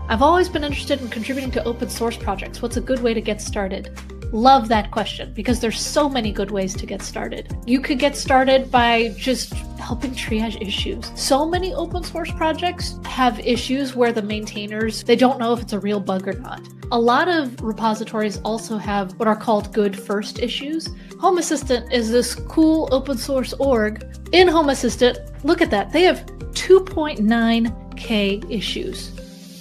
I've always been interested in contributing to open source projects. What's a good way to get started? Love that question because there's so many good ways to get started. You could get started by just helping triage issues. So many open source projects have issues where the maintainers, they don't know if it's a real bug or not. A lot of repositories also have what are called good first issues. Home Assistant is this cool open source org. In Home Assistant, look at that. They have 2.9K issues.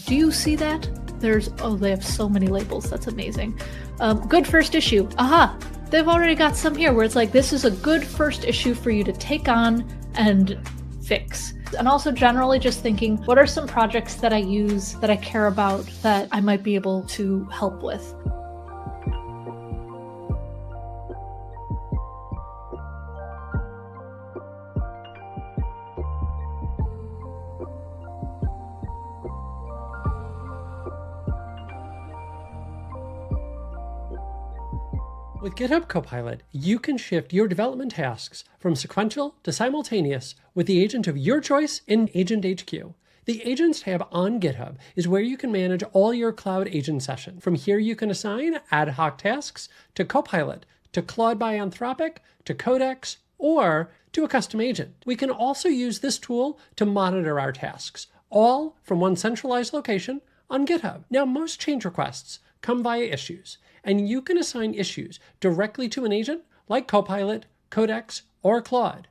Do you see that? They have so many labels. That's amazing. Good first issue. Aha! They've already got some here where it's like, this is a good first issue for you to take on and fix. And also generally just thinking, what are some projects that I use, that I care about, that I might be able to help with? With GitHub Copilot, you can shift your development tasks from sequential to simultaneous with the agent of your choice in Agent HQ. The Agents tab on GitHub is where you can manage all your Cloud Agent sessions. From here, you can assign ad hoc tasks to Copilot, to Claude by Anthropic, to Codex, or to a custom agent. We can also use this tool to monitor our tasks, all from one centralized location on GitHub. Now, most change requests come via issues, and you can assign issues directly to an agent like Copilot, Codex, or Claude.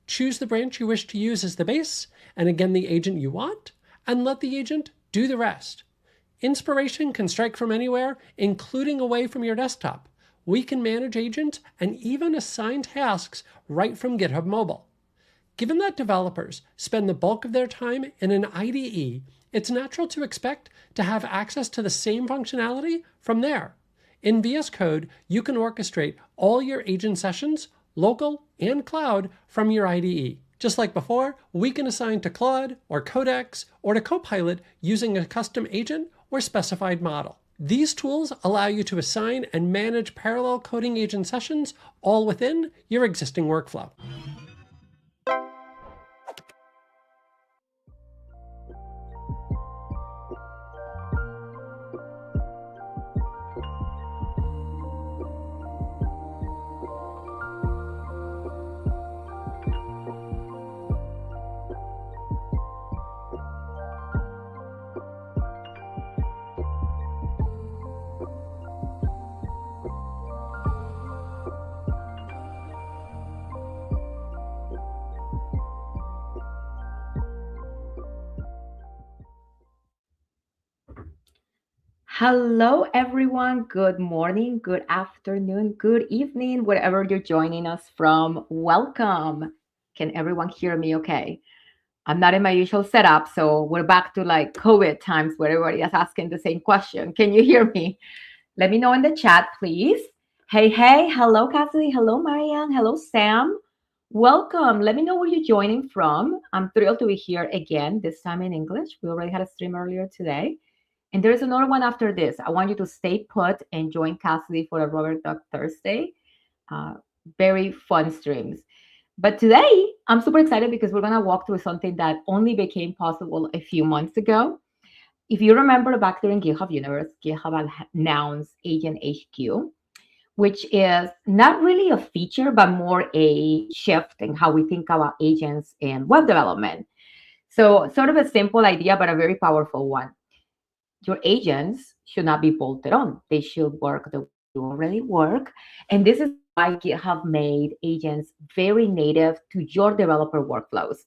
Choose the branch you wish to use as the base, and again the agent you want, and let the agent do the rest. Inspiration can strike from anywhere, including away from your desktop. We can manage agents and even assign tasks right from GitHub Mobile. Given that developers spend the bulk of their time in an IDE, it's natural to expect to have access to the same functionality from there. In VS Code, you can orchestrate all your agent sessions, local and cloud, from your IDE. Just like before, we can assign to Claude or Codex or to Copilot using a custom agent or specified model. These tools allow you to assign and manage parallel coding agent sessions all within your existing workflow. Hello, everyone. Good morning, good afternoon, good evening, wherever you're joining us from. Welcome. Can everyone hear me okay? I'm not in my usual setup, so we're back to like COVID times where everybody is asking the same question. Can you hear me? Let me know in the chat, please. Hey, hello, Cassidy. Hello, Marianne. Hello, Sam. Welcome. Let me know where you're joining from. I'm thrilled to be here again, this time in English. We already had a stream earlier today. And there's another one after this. I want you to stay put and join Cassidy for a Robert Duck Thursday. Very fun streams. But today, I'm super excited because we're going to walk through something that only became possible a few months ago. If you remember back during GitHub Universe, GitHub announced Agent HQ, which is not really a feature, but more a shift in how we think about agents in web development. So sort of a simple idea, but a very powerful one. Your agents should not be bolted on. They should work the way you already work. And this is why GitHub made agents very native to your developer workflows.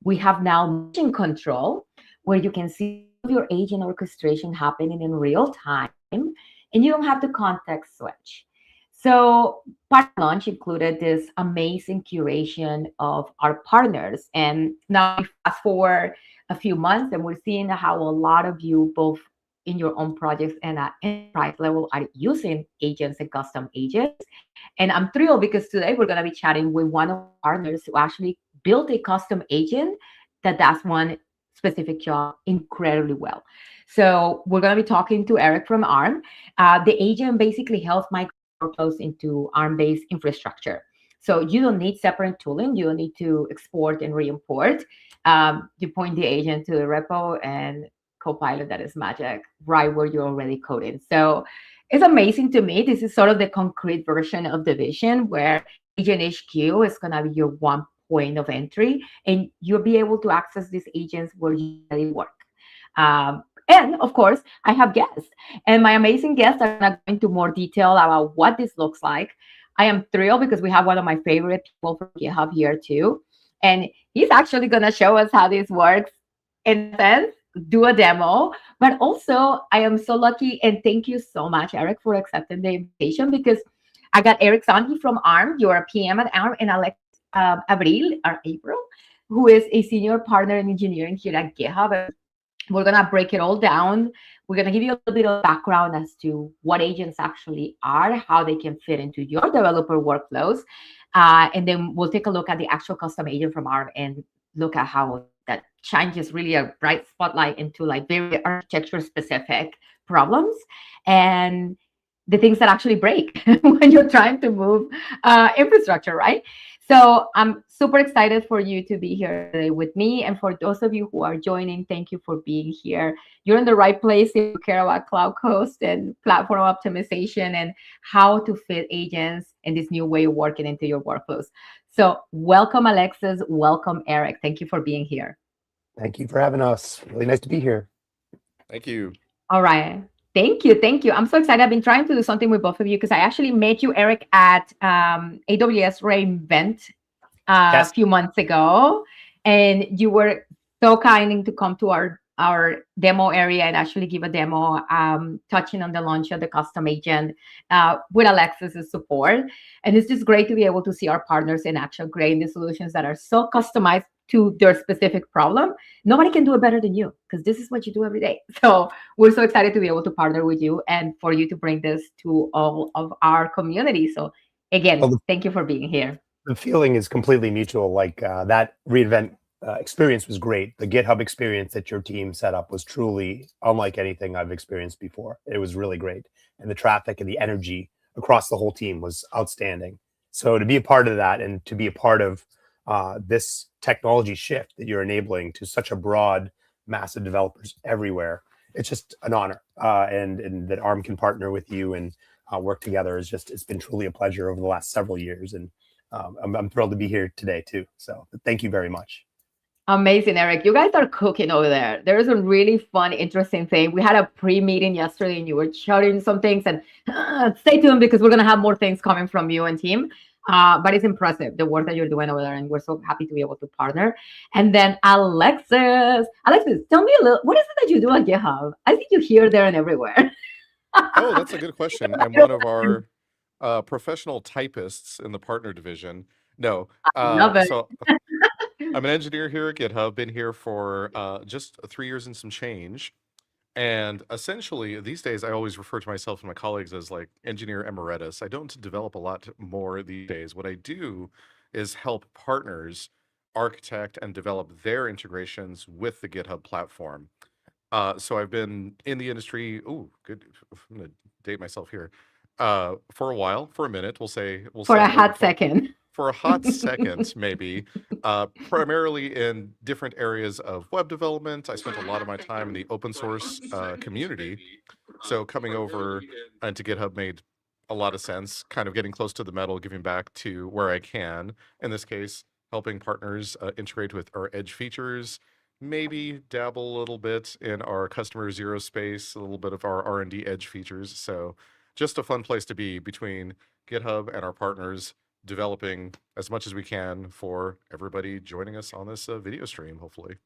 We have now mission control, where you can see your agent orchestration happening in real time, and you don't have to context switch. So part of launch included this amazing curation of our partners. And now we fast forward a few months, and we're seeing how a lot of you, both in your own projects and at enterprise level, are using agents and custom agents. And I'm thrilled because today we're going to be chatting with one of our partners who actually built a custom agent that does one specific job incredibly well. So we're going to be talking to Eric from Arm. The agent basically helps migrate workflows into Arm-based infrastructure. So you don't need separate tooling. You don't need to export and re-import. You point the agent to the repo and Copilot that is magic right where you're already coding. So it's amazing to me. This is sort of the concrete version of the vision where Agent HQ is going to be your one point of entry, and you'll be able to access these agents where you already work. And of course, I have guests, and my amazing guests are going to go into more detail about what this looks like. I am thrilled because we have one of my favorite people from GitHub here too. And he's actually going to show us how this works in a sense, do a demo. But also, I am so lucky, and thank you so much, Eric, for accepting the invitation, because I got Eric Sondhi from Arm. You're a PM at Arm, and Alexis Abril, who is a senior partner in engineering here at GitHub. We're going to break it all down. We're going to give you a little bit of background as to what agents actually are, how they can fit into your developer workflows. And then we'll take a look at the actual custom agent from Arm and look at how that changes really a bright spotlight into like very architecture specific problems and the things that actually break when you're trying to move infrastructure, right? So I'm super excited for you to be here today with me. And for those of you who are joining, thank you for being here. You're in the right place if you care about cloud host and platform optimization and how to fit agents and this new way of working into your workflows. So welcome, Alexis. Welcome, Eric. Thank you for being here. Thank you for having us. Really nice to be here. Thank you. All right. Thank you. Thank you. I'm so excited. I've been trying to do something with both of you because I actually met you, Eric, at AWS reInvent a few months ago. And you were so kind to come to our demo area and actually give a demo touching on the launch of the custom agent with Alexis's support. And it's just great to be able to see our partners in action creating the solutions that are so customized to their specific problem. Nobody can do it better than you because this is what you do every day. So we're so excited to be able to partner with you and for you to bring this to all of our community. So again, thank you for being here. The feeling is completely mutual. Like that reInvent experience was great. The GitHub experience that your team set up was truly unlike anything I've experienced before. It was really great. And the traffic and the energy across the whole team was outstanding. So to be a part of that and to be a part of this technology shift that you're enabling to such a broad mass of developers everywhere, it's just an honor. And that Arm can partner with you and work together is just, it's been truly a pleasure over the last several years. And I'm thrilled to be here today too. So thank you very much. Amazing, Eric. You guys are cooking over there. There is a really fun, interesting thing. We had a pre-meeting yesterday and you were shouting some things and stay tuned because we're going to have more things coming from you and team. But it's impressive, the work that you're doing over there. And we're so happy to be able to partner. And then Alexis, tell me a little, what is it that you do at GitHub? I think you here, there, and everywhere. Oh, that's a good question. I'm one of our professional typists in the partner division. No, Love it. so I'm an engineer here at GitHub, been here for just 3 years and some change. And essentially, these days, I always refer to myself and my colleagues as like engineer emeritus. I don't develop a lot more these days. What I do is help partners architect and develop their integrations with the GitHub platform. So I've been in the industry, I'm going to date myself here, for a while, for a minute, we'll say. For a hot second. For a hot second, maybe, primarily in different areas of web development. I spent a lot of my time in the open source community. So coming over into GitHub made a lot of sense, kind of getting close to the metal, giving back to where I can. In this case, helping partners integrate with our edge features, maybe dabble a little bit in our customer zero space, a little bit of our R&D edge features. So just a fun place to be between GitHub and our partners, developing as much as we can for everybody joining us on this video stream, hopefully.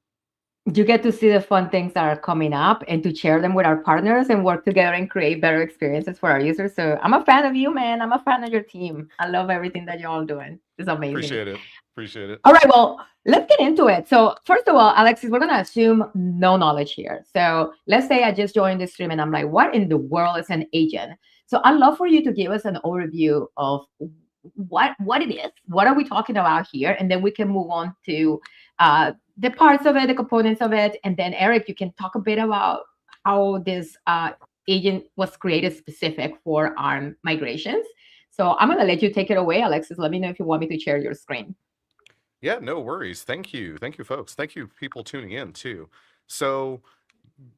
You get to see the fun things that are coming up and to share them with our partners and work together and create better experiences for our users. So I'm a fan of you, man. I'm a fan of your team. I love everything that you're all doing. It's amazing. Appreciate it. All right, well, let's get into it. So first of all, Alexis, we're going to assume no knowledge here. So let's say I just joined the stream and I'm like, what in the world is an agent? So I'd love for you to give us an overview of what it is, what are we talking about here, and then we can move on to the parts of it, the components of it, and then Eric, you can talk a bit about how this agent was created specific for Arm migrations. So I'm going to let you take it away, Alexis. Let me know if you want me to share your screen. Yeah, no worries. Thank you, folks. Thank you, people tuning in too. So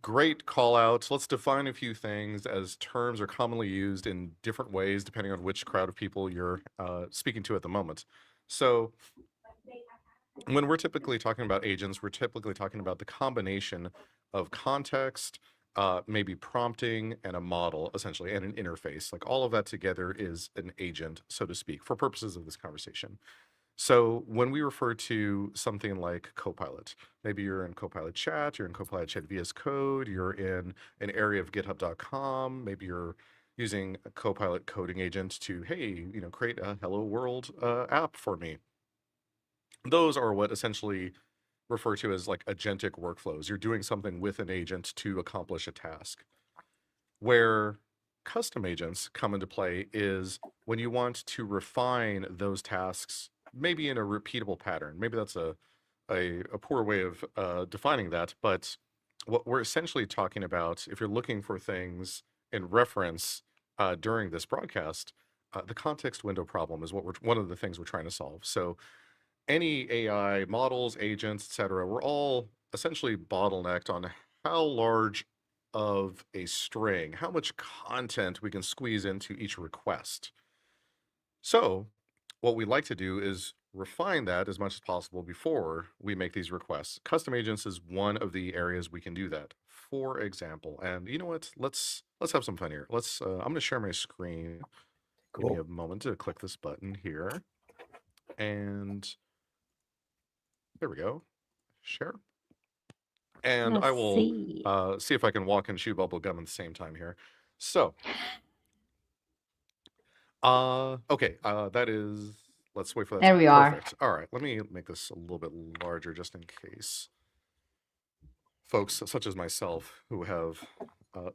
great call out. Let's define a few things, as terms are commonly used in different ways depending on which crowd of people you're speaking to at the moment. So when we're typically talking about agents, we're typically talking about the combination of context, maybe prompting, and a model, essentially, and an interface. Like all of that together is an agent, so to speak, for purposes of this conversation. So when we refer to something like Copilot, maybe you're in Copilot chat, you're in Copilot chat VS Code, you're in an area of github.com, maybe you're using a Copilot coding agent to, hey, create a hello world app for me. Those are what essentially refer to as like agentic workflows. You're doing something with an agent to accomplish a task. Where custom agents come into play is when you want to refine those tasks, maybe in a repeatable pattern. Maybe that's a poor way of defining that, but what we're essentially talking about, if you're looking for things in reference during this broadcast, the context window problem is one of the things we're trying to solve. So any AI models, agents, etc., we're all essentially bottlenecked on how large of a string, how much content we can squeeze into each request. So what we like to do is refine that as much as possible before we make these requests. Custom agents is one of the areas we can do that. For example, and you know what? Let's have some fun here. I'm going to share my screen. Give me Cool. a moment to click this button here. And there we go. Share. And Let's I will see. see if I can walk and chew bubble gum at the same time here. So, okay, that is, let's wait for that. There we are. Perfect. All right, let me make this a little bit larger just in case folks such as myself who have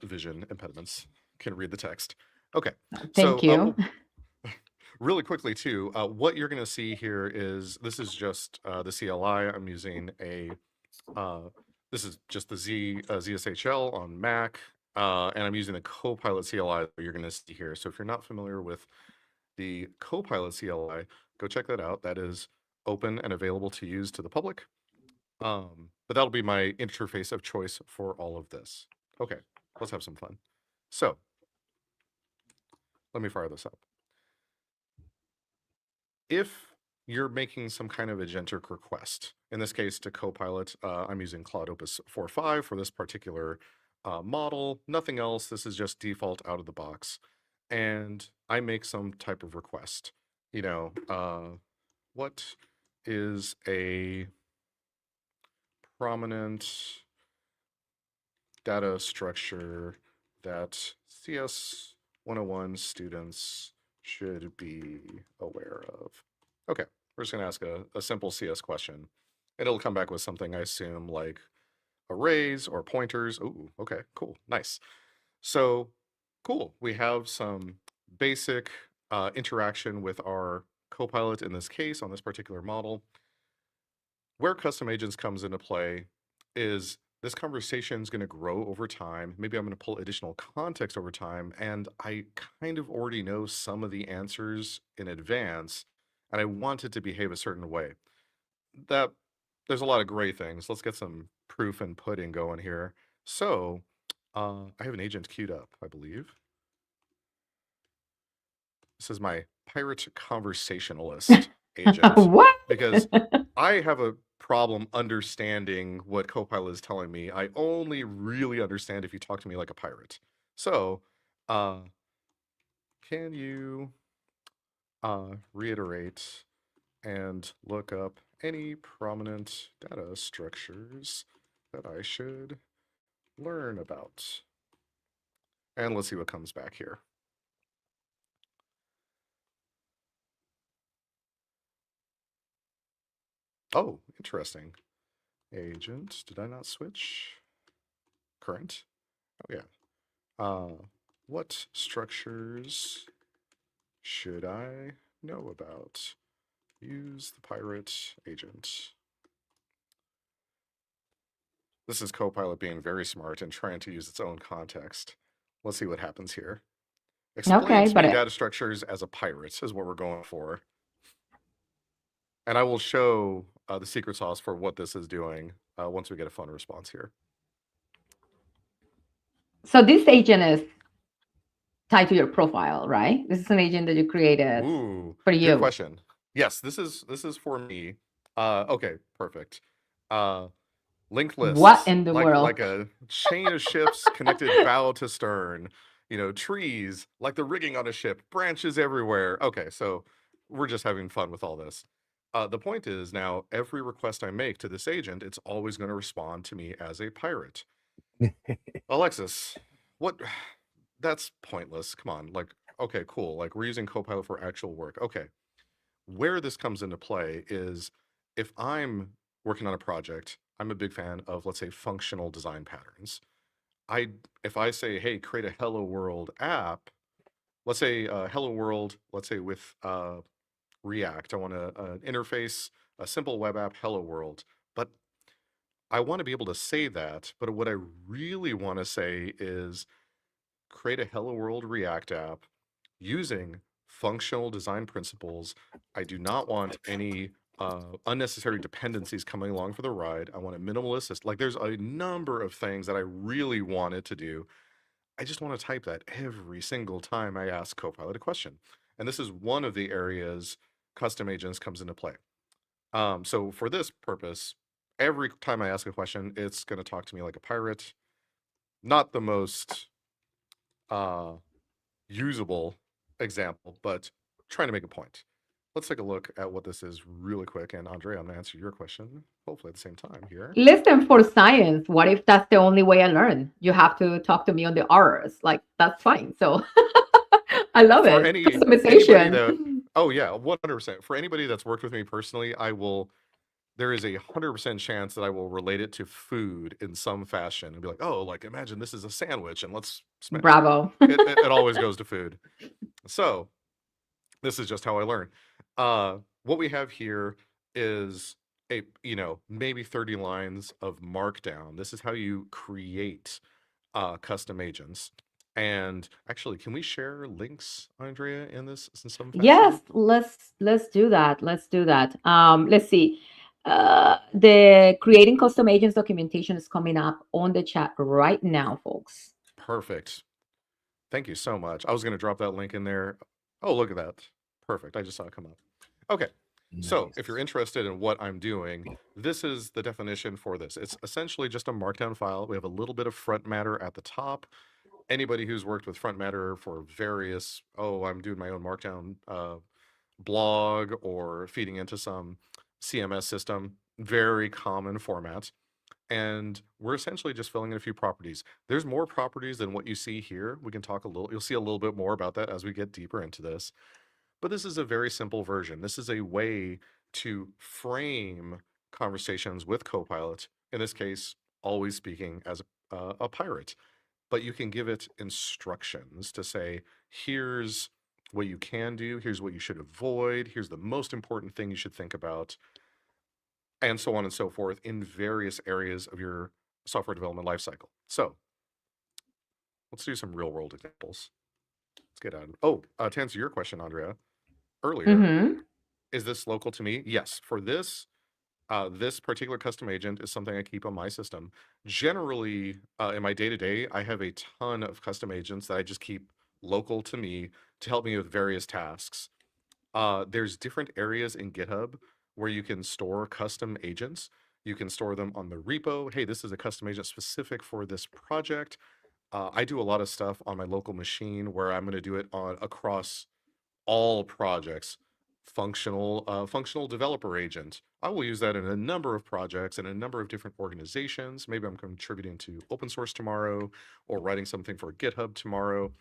vision impediments can read the text. Okay, Thank you. Really quickly too, what you're going to see here is, this is just the CLI. I'm using this is just the ZSHL on Mac, and I'm using the Copilot CLI that you're going to see here. So if you're not familiar with the Copilot CLI, go check that out. That is open and available to use to the public. But that'll be my interface of choice for all of this. Okay, let's have some fun. So let me fire this up. If you're making some kind of agentic request, in this case to Copilot, I'm using Claude Opus 4.5 for this particular model, nothing else. This is just default out of the box. And I make some type of request. What is a prominent data structure that CS 101 students should be aware of? Okay, we're just going to ask a simple CS question. And it'll come back with something, I assume, like arrays or pointers. Ooh, okay, cool, nice. So, cool. We have some basic interaction with our Copilot in this case on this particular model. Where custom agents comes into play is this conversation is going to grow over time. Maybe I'm going to pull additional context over time, and I kind of already know some of the answers in advance, and I want it to behave a certain way. There's a lot of gray things. Let's get some proof and pudding going here. So I have an agent queued up, I believe. This is my pirate conversationalist agent. What? Because I have a problem understanding what Copilot is telling me. I only really understand if you talk to me like a pirate. So, can you reiterate and look up any prominent data structures that I should learn about? And let's see what comes back here. Oh, interesting. Agent, did I not switch? Current. Oh yeah. What structures should I know about? Use the pirate agent. This is Copilot being very smart and trying to use its own context. Let's see what happens here. Explain Okay, to but me data structures as a pirate is what we're going for. And I will show the secret sauce for what this is doing once we get a fun response here. So this agent is tied to your profile, right? This is an agent that you created Ooh, for good you. question. Yes, this is for me. Okay, perfect. Linked What lists, in the world? like a chain of ships connected bow to stern. You know, trees, like the rigging on a ship, branches everywhere. Okay, so we're just having fun with all this. The point is now every request I make to this agent, it's always going to respond to me as a pirate. Alexis, what? That's pointless. Come on. Like, okay, cool. Like, we're using Copilot for actual work. Okay. Where this comes into play is if I'm working on a project, I'm a big fan of, let's say, functional design patterns. If I say, hey, create a Hello World app, let's say Hello World, let's say with React, I want an interface, a simple web app, Hello World. But I want to be able to say that. But what I really want to say is create a Hello World React app using functional design principles. I do not want any unnecessary dependencies coming along for the ride. I want a minimalist. Like there's a number of things that I really want it to do. I just want to type that every single time I ask Copilot a question. And this is one of the areas custom agents comes into play. So for this purpose, every time I ask a question, it's going to talk to me like a pirate. Not the most usable example, but trying to make a point. Let's take a look at what this is really quick. And Andrea, I'm going to answer your question, hopefully at the same time here. Listen, for science, what if that's the only way I learn? You have to talk to me on the hours. Like, that's fine. So I love For it. anybody Customization. that, oh yeah, 100%. For anybody that's worked with me personally, there is a 100% chance that I will relate it to food in some fashion and be like, oh, like imagine this is a sandwich and let's smash. Bravo. It always goes to food. So this is just how I learn. What we have here is maybe 30 lines of markdown. This is how you create custom agents. And actually, can we share links, Andrea, in this in some fashion? Yes, let's do that. Let's do that. Let's see. The creating custom agents documentation is coming up on the chat right now, folks. Perfect. Thank you so much. I was going to drop that link in there. Oh, look at that. Perfect. I just saw it come up. Okay. So if you're interested in what I'm doing, this is the definition for this. It's essentially just a markdown file. We have a little bit of front matter at the top. Anybody who's worked with front matter for various, I'm doing my own markdown blog or feeding into some CMS system, very common format. And we're essentially just filling in a few properties. There's more properties than what you see here. We can talk you'll see a little bit more about that as we get deeper into this. But this is a very simple version. This is a way to frame conversations with Copilot, in this case, always speaking as a pirate. But you can give it instructions to say, here's what you can do, here's what you should avoid, here's the most important thing you should think about, and so on and so forth in various areas of your software development lifecycle. So let's do some real world examples. Let's get on. To answer your question, Andrea, earlier, is this local to me? Yes. For this, this particular custom agent is something I keep on my system. Generally, in my day-to-day, I have a ton of custom agents that I just keep local to me to help me with various tasks. There's different areas in GitHub where you can store custom agents. You can store them on the repo. Hey, this is a custom agent specific for this project. I do a lot of stuff on my local machine where I'm going to do it across all projects. Functional developer agent. I will use that in a number of projects and a number of different organizations. Maybe I'm contributing to open source tomorrow or writing something for GitHub tomorrow.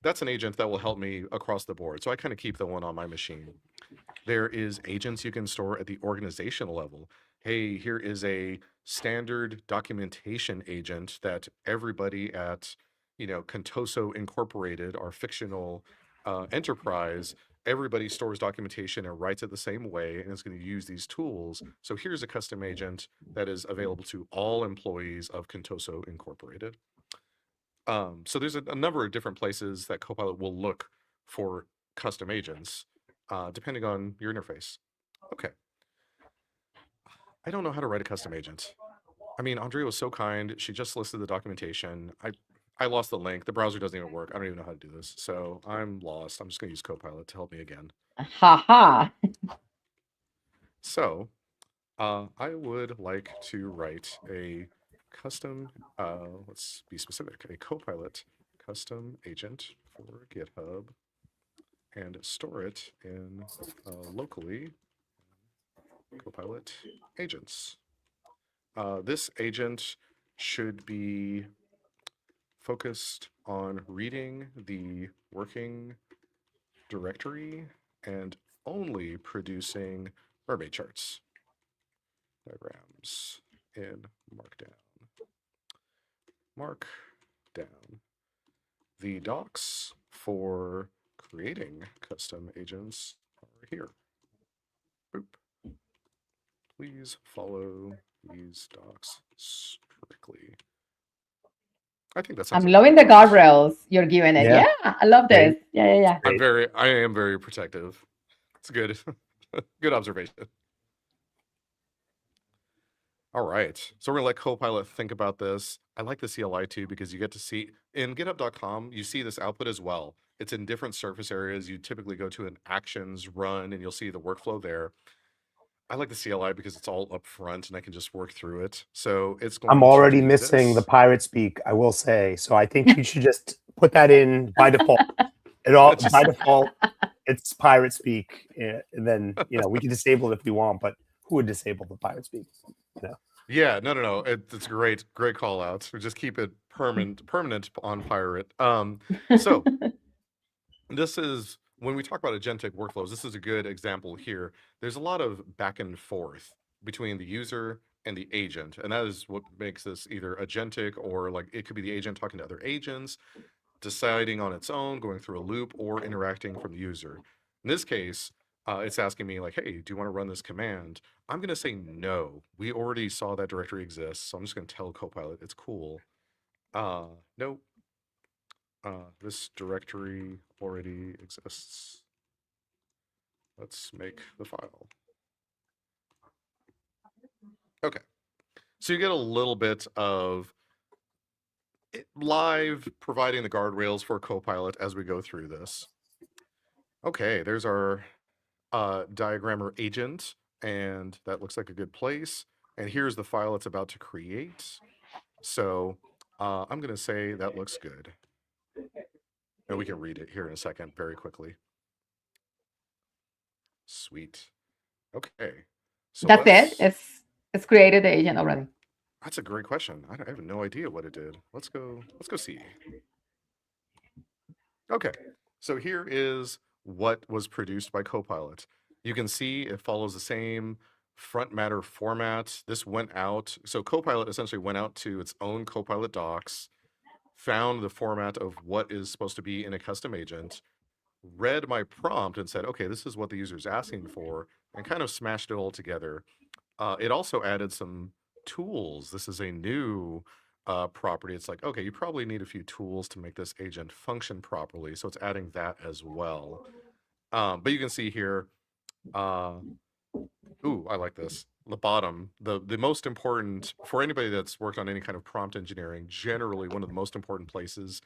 That's an agent that will help me across the board. So I kind of keep the one on my machine. There is agents you can store at the organizational level. Hey, here is a standard documentation agent that everybody at, Contoso Incorporated, our fictional enterprise, everybody stores documentation and writes it the same way and is going to use these tools. So here's a custom agent that is available to all employees of Contoso Incorporated. So there's a number of different places that Copilot will look for custom agents, depending on your interface. Okay. I don't know how to write a custom agent. I mean, Andrea was so kind. She just listed the documentation. I lost the link. The browser doesn't even work. I don't even know how to do this. So I'm lost. I'm just going to use Copilot to help me again. Haha. So I would like to write a custom, let's be specific, a Copilot custom agent for GitHub and store it in locally Copilot agents. This agent should be focused on reading the working directory and only producing mermaid charts, diagrams in Markdown. Markdown. The docs for creating custom agents are here. Boop. Please follow these docs strictly. I think that's. I'm loving the guardrails you're giving it. Yeah. Yeah, I love this. Yeah. I am very protective. It's good. Good observation. All right. So we're gonna let Copilot think about this. I like the CLI too, because you get to see in github.com, you see this output as well. It's in different surface areas. You typically go to an actions run and you'll see the workflow there. I like the CLI because it's all up front and I can just work through it. So it's going I'm to already do missing the this. pirate speak, I will say. So I think you should just put that in by default. By default, it's pirate speak. And then, we can disable it if we want, but who would disable the pirate speak? Yeah, no. It's great call out. We just keep it permanent on pirate. So this is when we talk about agentic workflows, this is a good example here. There's a lot of back and forth between the user and the agent, and that is what makes this either agentic or like it could be the agent talking to other agents, deciding on its own, going through a loop, or interacting from the user. In this case, it's asking me like, hey, do you want to run this command? I'm going to say no. We already saw that directory exists, so I'm just going to tell Copilot it's cool. Nope. This directory already exists. Let's make the file. Okay. So you get a little bit of live providing the guardrails for Copilot as we go through this. Okay, there's our diagrammer agent, and that looks like a good place. And here's the file it's about to create. So I'm going to say that looks good. And we can read it here in a second very quickly. Sweet. Okay. So that's it. It's created the agent already. That's a great question. I have no idea what it did. Let's go see. Okay. So here is what was produced by Copilot. You can see it follows the same front matter format. This went out. So Copilot essentially went out to its own Copilot docs, found the format of what is supposed to be in a custom agent, read my prompt and said, okay, this is what the user is asking for, and kind of smashed it all together. It also added some tools. This is a new property. It's like, okay, you probably need a few tools to make this agent function properly. So it's adding that as well. But you can see here, ooh, I like this. The bottom, the most important, for anybody that's worked on any kind of prompt engineering, generally one of the most important places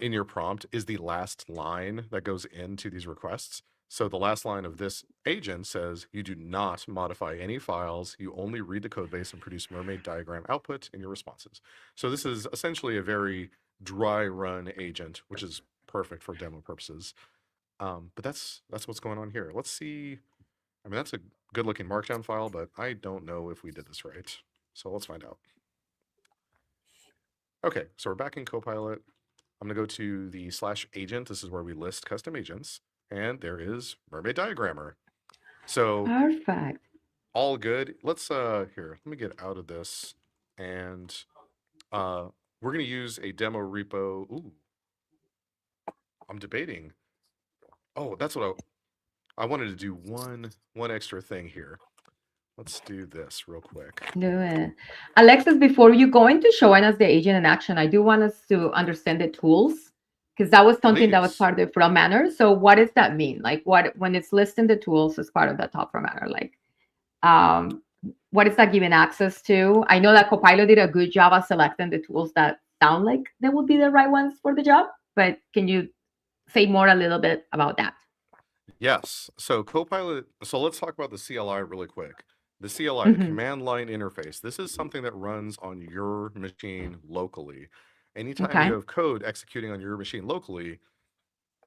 in your prompt is the last line that goes into these requests. So the last line of this agent says, you do not modify any files. You only read the code base and produce mermaid diagram output in your responses. So this is essentially a very dry run agent, which is perfect for demo purposes. But that's what's going on here. Let's see. I mean, that's a good looking markdown file, but I don't know if we did this right. So let's find out. Okay, so we're back in Copilot. I'm gonna go to the /agent. This is where we list custom agents. And there is Mermaid Diagrammer. So perfect. All good. Let's here, let me get out of this. And we're gonna use a demo repo. Ooh. I'm debating. Oh, that's what I wanted to do one extra thing here. Let's do this real quick. Do it. Alexis, before you go into showing us the agent in action, I do want us to understand the tools, because that was something that was part of the front manner. So what does that mean? Like when it's listing the tools as part of the top front manner, like what is that giving access to? I know that Copilot did a good job of selecting the tools that sound like they would be the right ones for the job. But can you say more a little bit about that? Yes. So Copilot, so let's talk about the CLI really quick. The CLI, the command line interface, this is something that runs on your machine locally. Anytime you have code executing on your machine locally,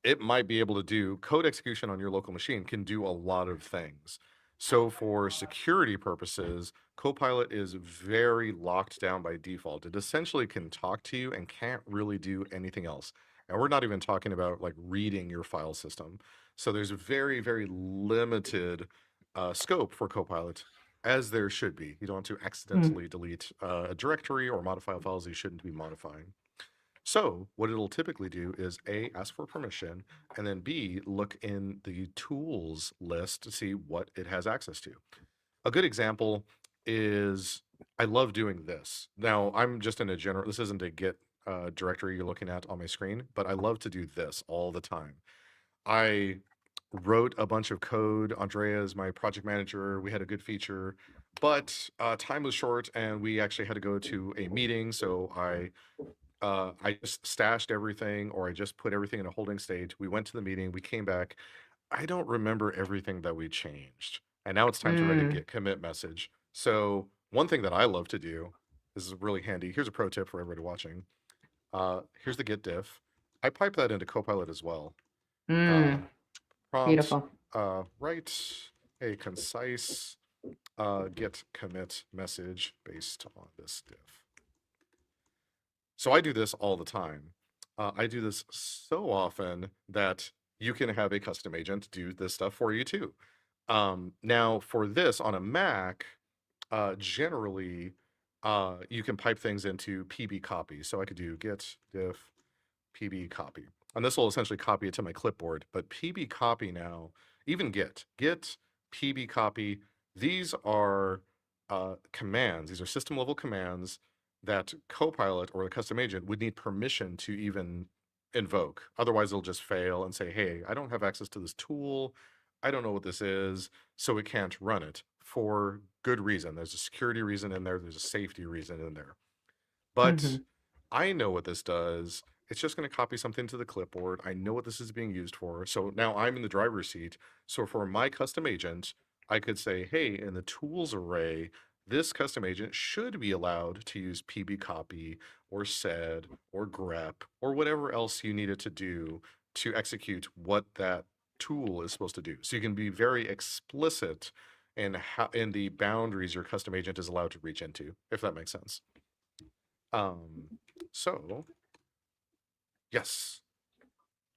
it might be able to do code execution on your local machine can do a lot of things. So for security purposes, Copilot is very locked down by default. It essentially can talk to you and can't really do anything else. And we're not even talking about like reading your file system. So there's very, very limited scope for Copilot, as there should be. You don't want to accidentally delete a directory or modify files you shouldn't be modifying. So what it'll typically do is A, ask for permission, and then B, look in the tools list to see what it has access to. A good example is, I love doing this. Now, I'm just in a general, this isn't a Git directory you're looking at on my screen, but I love to do this all the time. I wrote a bunch of code. Andrea is my project manager. We had a good feature, but time was short and we actually had to go to a meeting. So I just stashed everything, or I just put everything in a holding state. We went to the meeting, we came back. I don't remember everything that we changed. And now it's time to write a git commit message. So one thing that I love to do, this is really handy. Here's a pro tip for everybody watching. Here's the git diff. I pipe that into Copilot as well. Prompt, Beautiful. Write a concise git commit message based on this diff. So I do this all the time. I do this so often that you can have a custom agent do this stuff for you too. Now for this on a Mac, generally, you can pipe things into pb copy. So I could do git diff pb copy. And this will essentially copy it to my clipboard. But pb copy now, even git pb copy, these are commands. These are system level commands that Copilot or the custom agent would need permission to even invoke. Otherwise, it'll just fail and say, hey, I don't have access to this tool. I don't know what this is, so it can't run it for good reason. There's a security reason in there. There's a safety reason in there. But I know what this does. It's just going to copy something to the clipboard. I know what this is being used for. So now I'm in the driver's seat. So for my custom agent, I could say, hey, in the tools array, this custom agent should be allowed to use pb copy or sed or grep or whatever else you need it to do to execute what that tool is supposed to do. So you can be very explicit in the boundaries your custom agent is allowed to reach into, if that makes sense. So yes,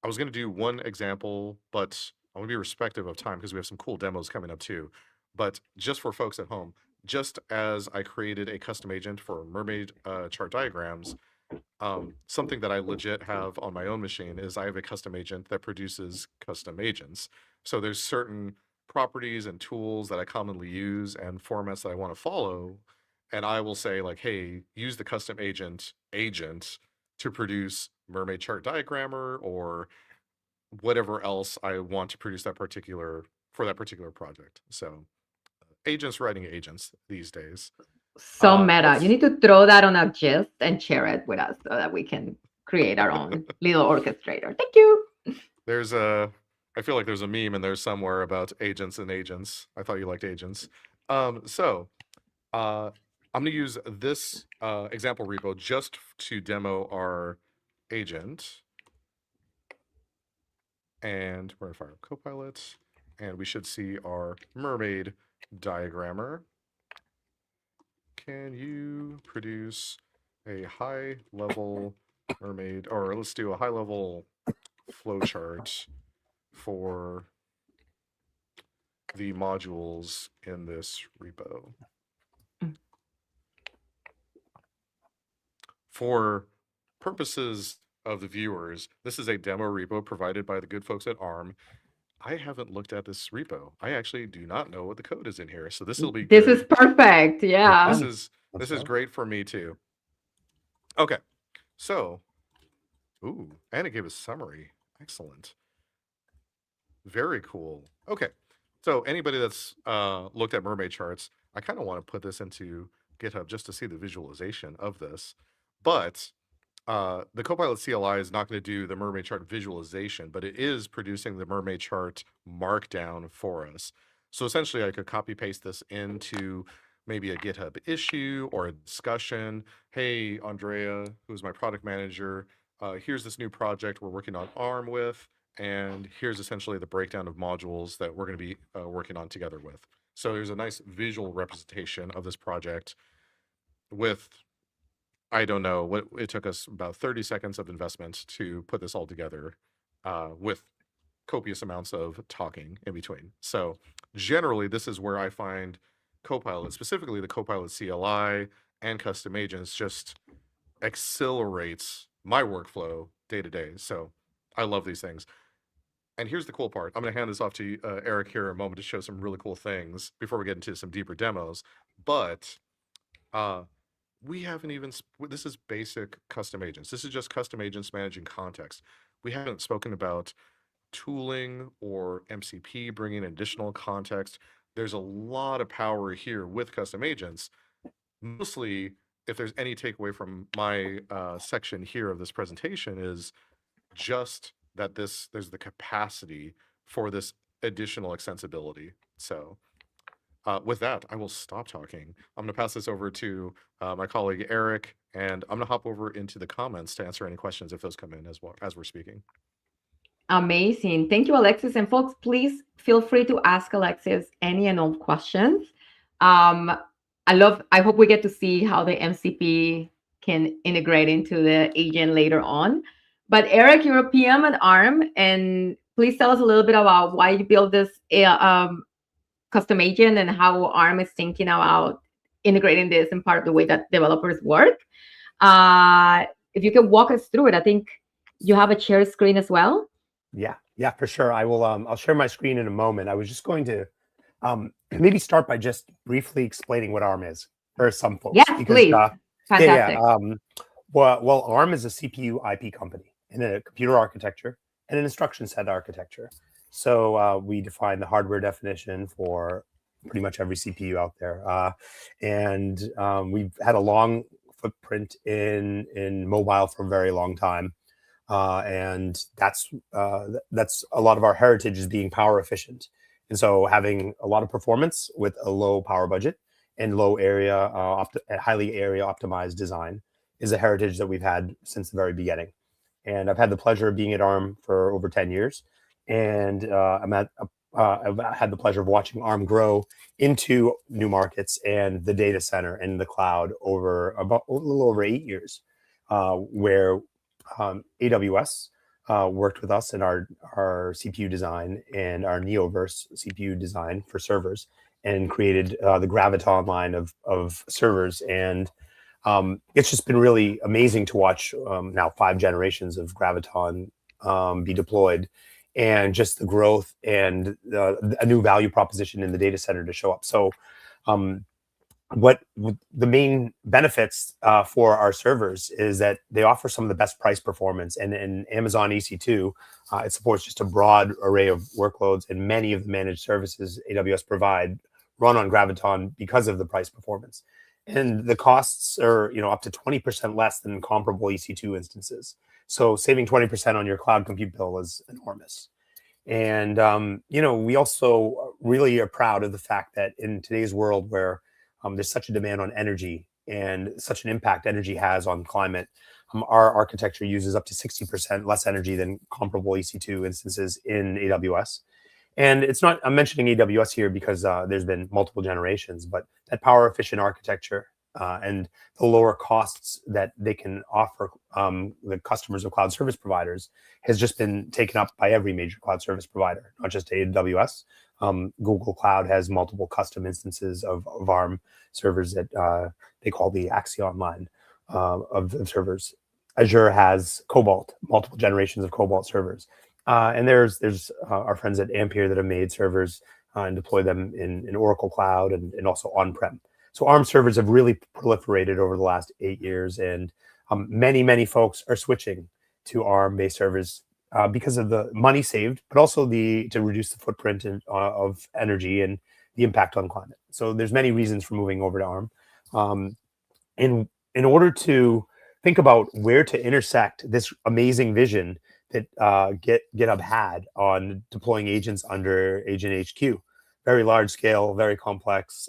I was going to do one example, but I want to be respectful of time because we have some cool demos coming up too. But just for folks at home, just as I created a custom agent for mermaid chart diagrams, something that I legit have on my own machine is I have a custom agent that produces custom agents. So there's certain properties and tools that I commonly use and formats that I want to follow. And I will say like, hey, use the custom agent to produce mermaid chart diagrammer or whatever else I want to produce for that particular project. So agents writing agents these days. So meta. You need to throw that on a gist and share it with us so that we can create our own little orchestrator. Thank you. I feel like there's a meme in there somewhere about agents and agents. I thought you liked agents. So I'm going to use this example repo just to demo our agent. And we're going to fire up Copilot. And we should see our mermaid diagrammer. Can you produce a high-level mermaid, or let's do a high-level flowchart for the modules in this repo? For purposes of the viewers, this is a demo repo provided by the good folks at Arm. I haven't looked at this repo. I actually do not know what the code is in here. So this will be This good. is perfect. Yeah. This is great for me too. Okay. So, and it gave a summary. Excellent. Very cool. Okay. So anybody that's looked at mermaid charts, I kind of want to put this into GitHub just to see the visualization of this. But the Copilot CLI is not going to do the mermaid chart visualization, but it is producing the mermaid chart markdown for us. So essentially, I could copy paste this into maybe a GitHub issue or a discussion. Hey, Andrea, who's my product manager, here's this new project we're working on ARM with, and here's essentially the breakdown of modules that we're going to be working on together with. So there's a nice visual representation of this project with, I don't know, what it took us about 30 seconds of investment to put this all together with copious amounts of talking in between. So generally, this is where I find Copilot, specifically the Copilot CLI and custom agents, just accelerates my workflow day to day. So I love these things. And here's the cool part. I'm going to hand this off to Eric here in a moment to show some really cool things before we get into some deeper demos. But we haven't even, this is basic custom agents. This is just custom agents managing context. We haven't spoken about tooling or MCP bringing additional context. There's a lot of power here with custom agents. Mostly, if there's any takeaway from my section here of this presentation, is just that there's the capacity for this additional extensibility. So with that, I will stop talking. I'm going to pass this over to my colleague Eric, and I'm going to hop over into the comments to answer any questions if those come in as well as we're speaking. Amazing. Thank you, Alexis. And folks, please feel free to ask Alexis any and all questions. I hope we get to see how the MCP can integrate into the agent later on. But Eric, you're a PM at ARM, and please tell us a little bit about why you built this custom agent and how ARM is thinking about integrating this in part of the way that developers work. If you can walk us through it, I think you have a shared screen as well. Yeah, for sure. I will. I'll share my screen in a moment. I was just going to maybe start by just briefly explaining what ARM is for some folks. Yes, because, please. Fantastic. Well, ARM is a CPU IP company and a computer architecture and an instruction set architecture. So we define the hardware definition for pretty much every CPU out there, and we've had a long footprint in mobile for a very long time. And that's a lot of our heritage is being power efficient. And so having a lot of performance with a low power budget and low area, highly area optimized design is a heritage that we've had since the very beginning. And I've had the pleasure of being at ARM for over 10 years. And I've had the pleasure of watching ARM grow into new markets and the data center and the cloud over about a little over 8 years, where AWS worked with us in our CPU design and our Neoverse CPU design for servers, and created the Graviton line of servers. And it's just been really amazing to watch now 5 generations of Graviton be deployed, and just the growth and a new value proposition in the data center to show up. So what the main benefits for our servers is that they offer some of the best price performance, and in Amazon EC2, it supports just a broad array of workloads, and many of the managed services AWS provide run on Graviton because of the price performance. And the costs are, up to 20% less than comparable EC2 instances. So saving 20% on your cloud compute bill is enormous. And, we also really are proud of the fact that in today's world where there's such a demand on energy and such an impact energy has on climate, our architecture uses up to 60% less energy than comparable EC2 instances in AWS. And it's not, I'm mentioning AWS here because there's been multiple generations, but that power efficient architecture and the lower costs that they can offer the customers of cloud service providers has just been taken up by every major cloud service provider, not just AWS. Google Cloud has multiple custom instances of ARM servers that they call the Axion line of servers. Azure has Cobalt, multiple generations of Cobalt servers. And there's our friends at Ampere that have made servers and deploy them in Oracle Cloud and also on-prem. So ARM servers have really proliferated over the last 8 years, and many folks are switching to ARM-based servers because of the money saved, but also to reduce the footprint of energy and the impact on climate. So there's many reasons for moving over to ARM. In order to think about where to intersect this amazing vision that GitHub had on deploying agents under Agent HQ. Very large scale, very complex,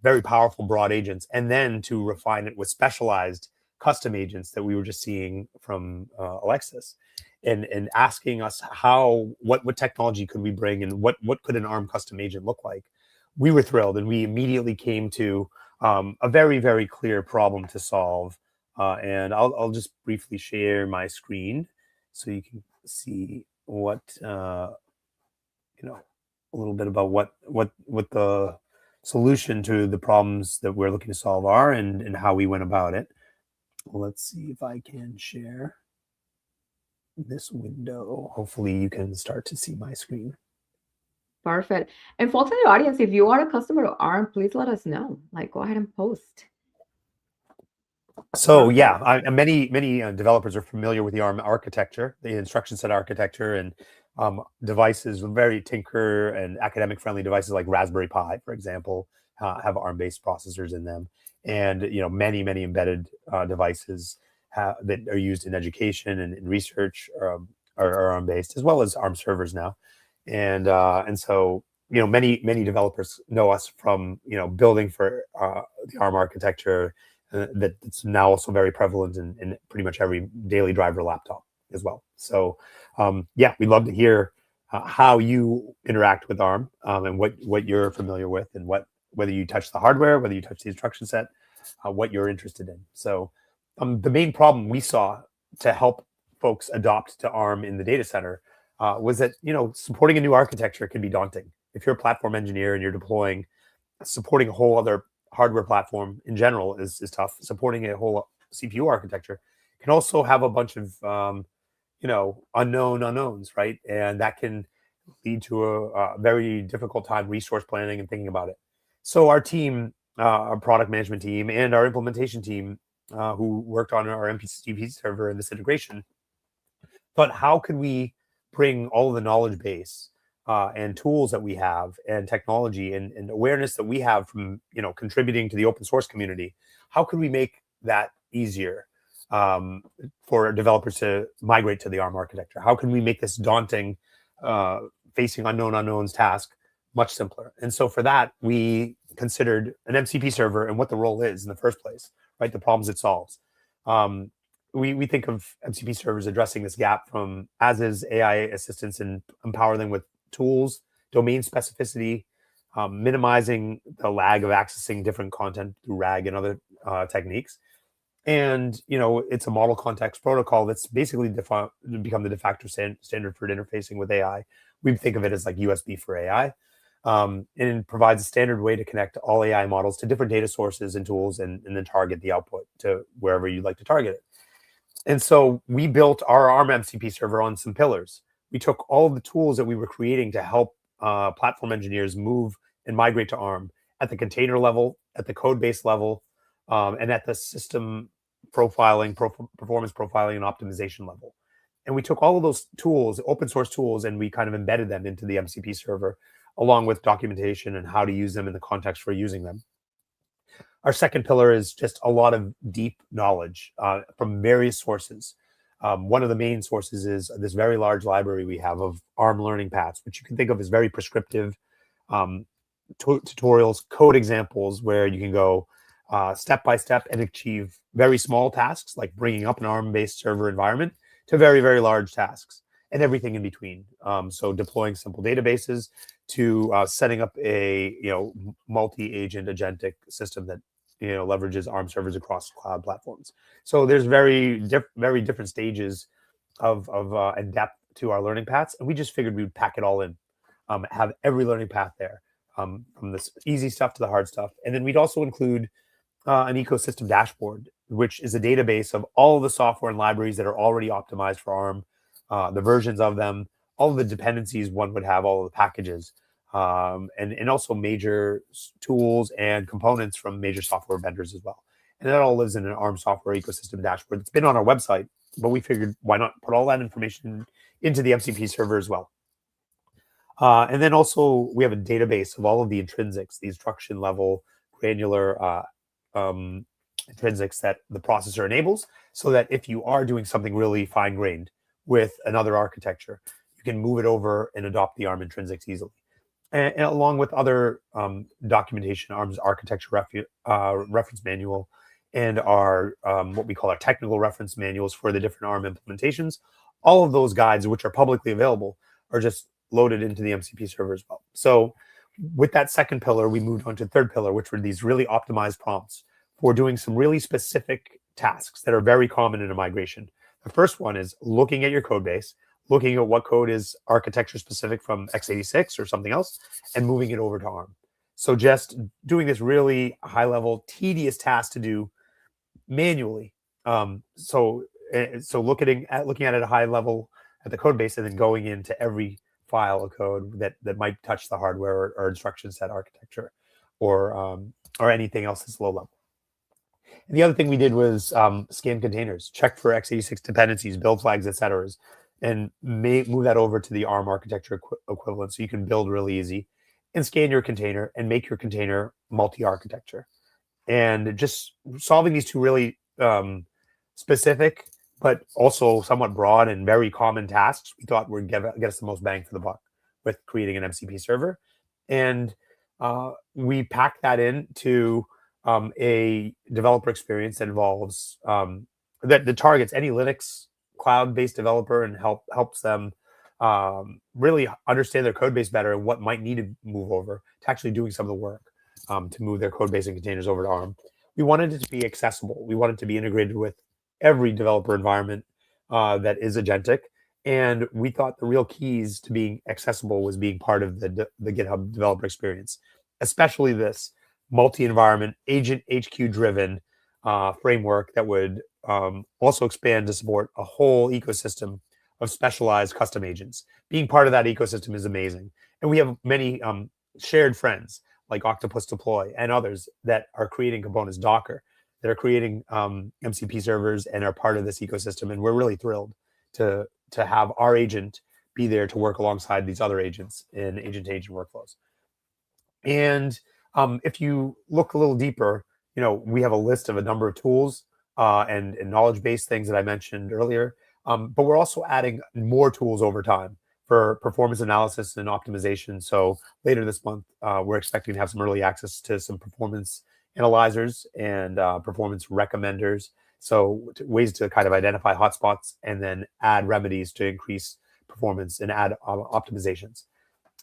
very powerful broad agents, and then to refine it with specialized custom agents that we were just seeing from Alexis, and asking us what technology could we bring, and what could an ARM custom agent look like. We were thrilled, and we immediately came to a very, very clear problem to solve. And I'll just briefly share my screen so you can see what a little bit about what the solution to the problems that we're looking to solve are, and how we went about it. Let's see if I can share this window. Hopefully you can start to see my screen. Perfect. And folks in the audience, if you are a customer of ARM, please let us know. Like, go ahead and post. So yeah, many developers are familiar with the ARM architecture, the instruction set architecture, and devices, very Tinker and academic friendly devices like Raspberry Pi, for example, have ARM-based processors in them. And many embedded devices that are used in education and in research are ARM-based, as well as ARM servers now. And so many developers know us from building for the ARM architecture that's now also very prevalent in pretty much every daily driver laptop as well. So yeah, we'd love to hear how you interact with ARM, and what you're familiar with, and whether you touch the hardware, whether you touch the instruction set, what you're interested in. So the main problem we saw to help folks adopt to ARM in the data center was that supporting a new architecture can be daunting. If you're a platform engineer and you're supporting a whole other hardware platform in general is tough. Supporting a whole CPU architecture can also have a bunch of unknown unknowns, right? And that can lead to a very difficult time resource planning and thinking about it. So our team, our product management team, and our implementation team, who worked on our MCP server and this integration, thought, how could we bring all of the knowledge base and tools that we have, and technology and awareness that we have from contributing to the open source community, how could we make that easier for developers to migrate to the ARM architecture? How can we make this daunting, facing unknown unknowns task much simpler? And so for that, we considered an MCP server and what the role is in the first place, right? The problems it solves. We think of MCP servers addressing this gap from as-is AI assistants and empower them with tools, domain specificity, minimizing the lag of accessing different content through RAG and other techniques. And it's a model context protocol that's basically become the de facto standard for interfacing with AI. We think of it as like USB for AI, and it provides a standard way to connect all AI models to different data sources and tools, and then target the output to wherever you'd like to target it. And so we built our ARM MCP server on some pillars. We took all of the tools that we were creating to help platform engineers move and migrate to ARM at the container level, at the code base level, and at the system profiling, performance profiling, and optimization level. And we took all of those tools, open source tools, and we kind of embedded them into the MCP server, along with documentation and how to use them in the context for using them. Our second pillar is just a lot of deep knowledge from various sources. One of the main sources is this very large library we have of ARM learning paths, which you can think of as very prescriptive tutorials, code examples where you can go step by step and achieve very small tasks like bringing up an ARM-based server environment to very, very large tasks, and everything in between. So deploying simple databases to setting up a multi-agent agentic system that leverages ARM servers across cloud platforms. So there's very different stages of and depth to our learning paths, and we just figured we would pack it all in, have every learning path there, from the easy stuff to the hard stuff. And then we'd also include an ecosystem dashboard, which is a database of all of the software and libraries that are already optimized for ARM, the versions of them, all of the dependencies one would have, all of the packages, and also major tools and components from major software vendors as well. And that all lives in an ARM software ecosystem dashboard that's been on our website, but we figured why not put all that information into the MCP server as well. And then also we have a database of all of the intrinsics, the instruction level, granular intrinsics that the processor enables, so that if you are doing something really fine-grained with another architecture, you can move it over and adopt the ARM intrinsics easily. And along with other documentation, ARM's architecture reference manual, and our what we call our technical reference manuals for the different ARM implementations. All of those guides, which are publicly available, are just loaded into the MCP server as well. So with that second pillar, we moved on to the third pillar, which were these really optimized prompts for doing some really specific tasks that are very common in a migration. The first one is looking at your code base, looking at what code is architecture specific from x86 or something else, and moving it over to ARM. So just doing this really high level, tedious task to do manually. So looking at it at a high level at the code base, and then going into every file of code that might touch the hardware or instruction set architecture, or anything else that's low level. And the other thing we did was scan containers, check for x86 dependencies, build flags, etc., and move that over to the ARM architecture equivalent, so you can build really easy and scan your container and make your container multi-architecture. And just solving these two really specific, but also somewhat broad and very common tasks, we thought would get us the most bang for the buck with creating an MCP server. And we packed that into a developer experience that involves that targets any Linux cloud-based developer and helps them really understand their code base better and what might need to move over to actually doing some of the work to move their code base and containers over to ARM. We wanted it to be accessible. We wanted it to be integrated with every developer environment that is agentic. And we thought the real keys to being accessible was being part of the GitHub developer experience, especially this multi-environment, agent HQ-driven framework that would also expand to support a whole ecosystem of specialized custom agents. Being part of that ecosystem is amazing. And we have many shared friends like Octopus Deploy and others that are creating components, Docker, that are creating MCP servers and are part of this ecosystem. And we're really thrilled to have our agent be there to work alongside these other agents in agent-to-agent workflows. And if you look a little deeper, we have a list of a number of tools and knowledge-based things that I mentioned earlier. But we're also adding more tools over time for performance analysis and optimization. So later this month, we're expecting to have some early access to some performance analyzers and performance recommenders. So ways to kind of identify hotspots and then add remedies to increase performance and add optimizations.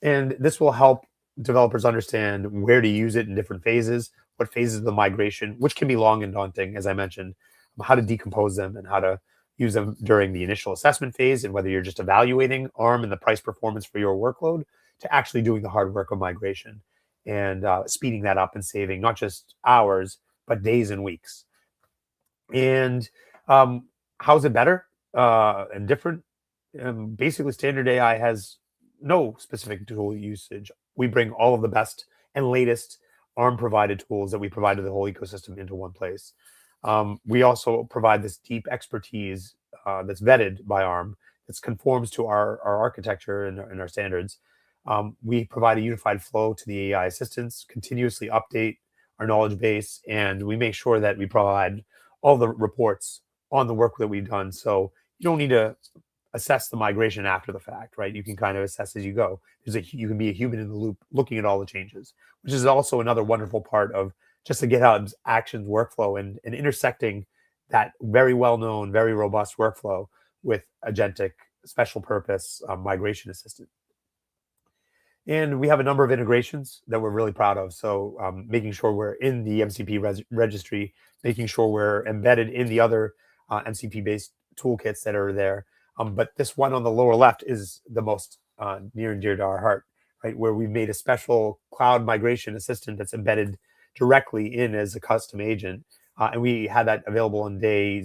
And this will help developers understand where to use it in different phases, what phases of the migration, which can be long and daunting, as I mentioned, how to decompose them and how to use them during the initial assessment phase, and whether you're just evaluating ARM and the price performance for your workload to actually doing the hard work of migration and speeding that up and saving not just hours, but days and weeks. And how's it better and different? Basically, Standard AI has no specific tool usage. We bring all of the best and latest ARM-provided tools that we provide to the whole ecosystem into one place. We also provide this deep expertise that's vetted by ARM, that conforms to our architecture and our standards. We provide a unified flow to the AI assistants, continuously update our knowledge base, and we make sure that we provide all the reports on the work that we've done. So you don't need to assess the migration after the fact, right? You can kind of assess as you go. You can be a human in the loop looking at all the changes, which is also another wonderful part of just the GitHub's Actions workflow and intersecting that very well-known, very robust workflow with agentic special purpose migration assistant. And we have a number of integrations that we're really proud of. So making sure we're in the MCP registry, making sure we're embedded in the other MCP-based toolkits that are there. But this one on the lower left is the most near and dear to our heart, right? Where we've made a special cloud migration assistant that's embedded directly in as a custom agent. And we had that available on day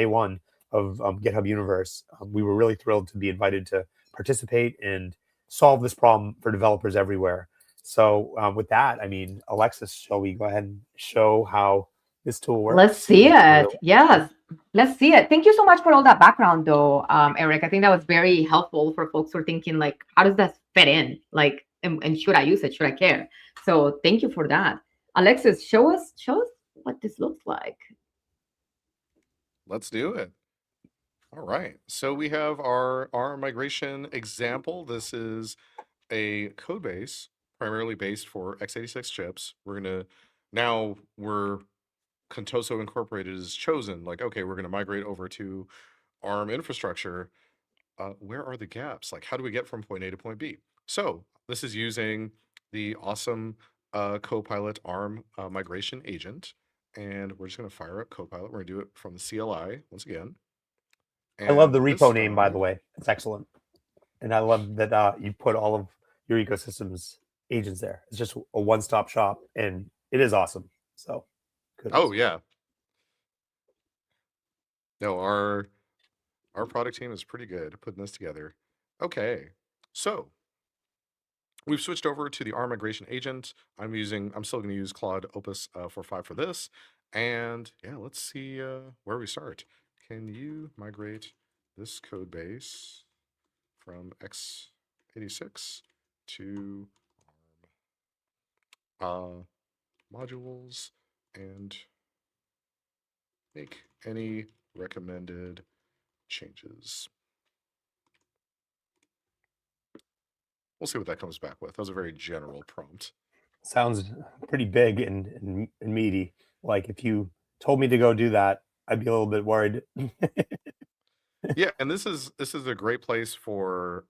one of GitHub Universe. We were really thrilled to be invited to participate and solve this problem for developers everywhere. So with that, I mean, Alexis, shall we go ahead and show how this tool works? Let's see it. Yes, let's see it. Thank you so much for all that background, though, Eric. I think that was very helpful for folks who are thinking, like, how does that fit in? Like, and should I use it? Should I care? So thank you for that. Alexis, show us what this looks like. let's do it. All right. So we have our ARM migration example. This is a code base primarily based for x86 chips. Now we're Contoso Incorporated is chosen. Like, okay, we're going to migrate over to ARM infrastructure. Where are the gaps? Like, how do we get from point A to point B? So this is using the awesome Copilot ARM migration agent. And we're just going to fire up Copilot. We're going to do it from the CLI once again. I love the And repo name, by the way. It's excellent. And I love that you put all of your ecosystem's agents there. It's just a one-stop shop, and it is awesome. So, kudos. Oh yeah. No, our product team is pretty good at putting this together. Okay, so we've switched over to the ARM migration agent. I'm still going to use Claude Opus 4.5 for this. And yeah, let's see where we start. Can you migrate this code base from x86 to ARM modules and make any recommended changes? We'll see what that comes back with. That was a very general prompt. Sounds pretty big and meaty. Like if you told me to go do that, I'd be a little bit worried. Yeah, and this is a great place for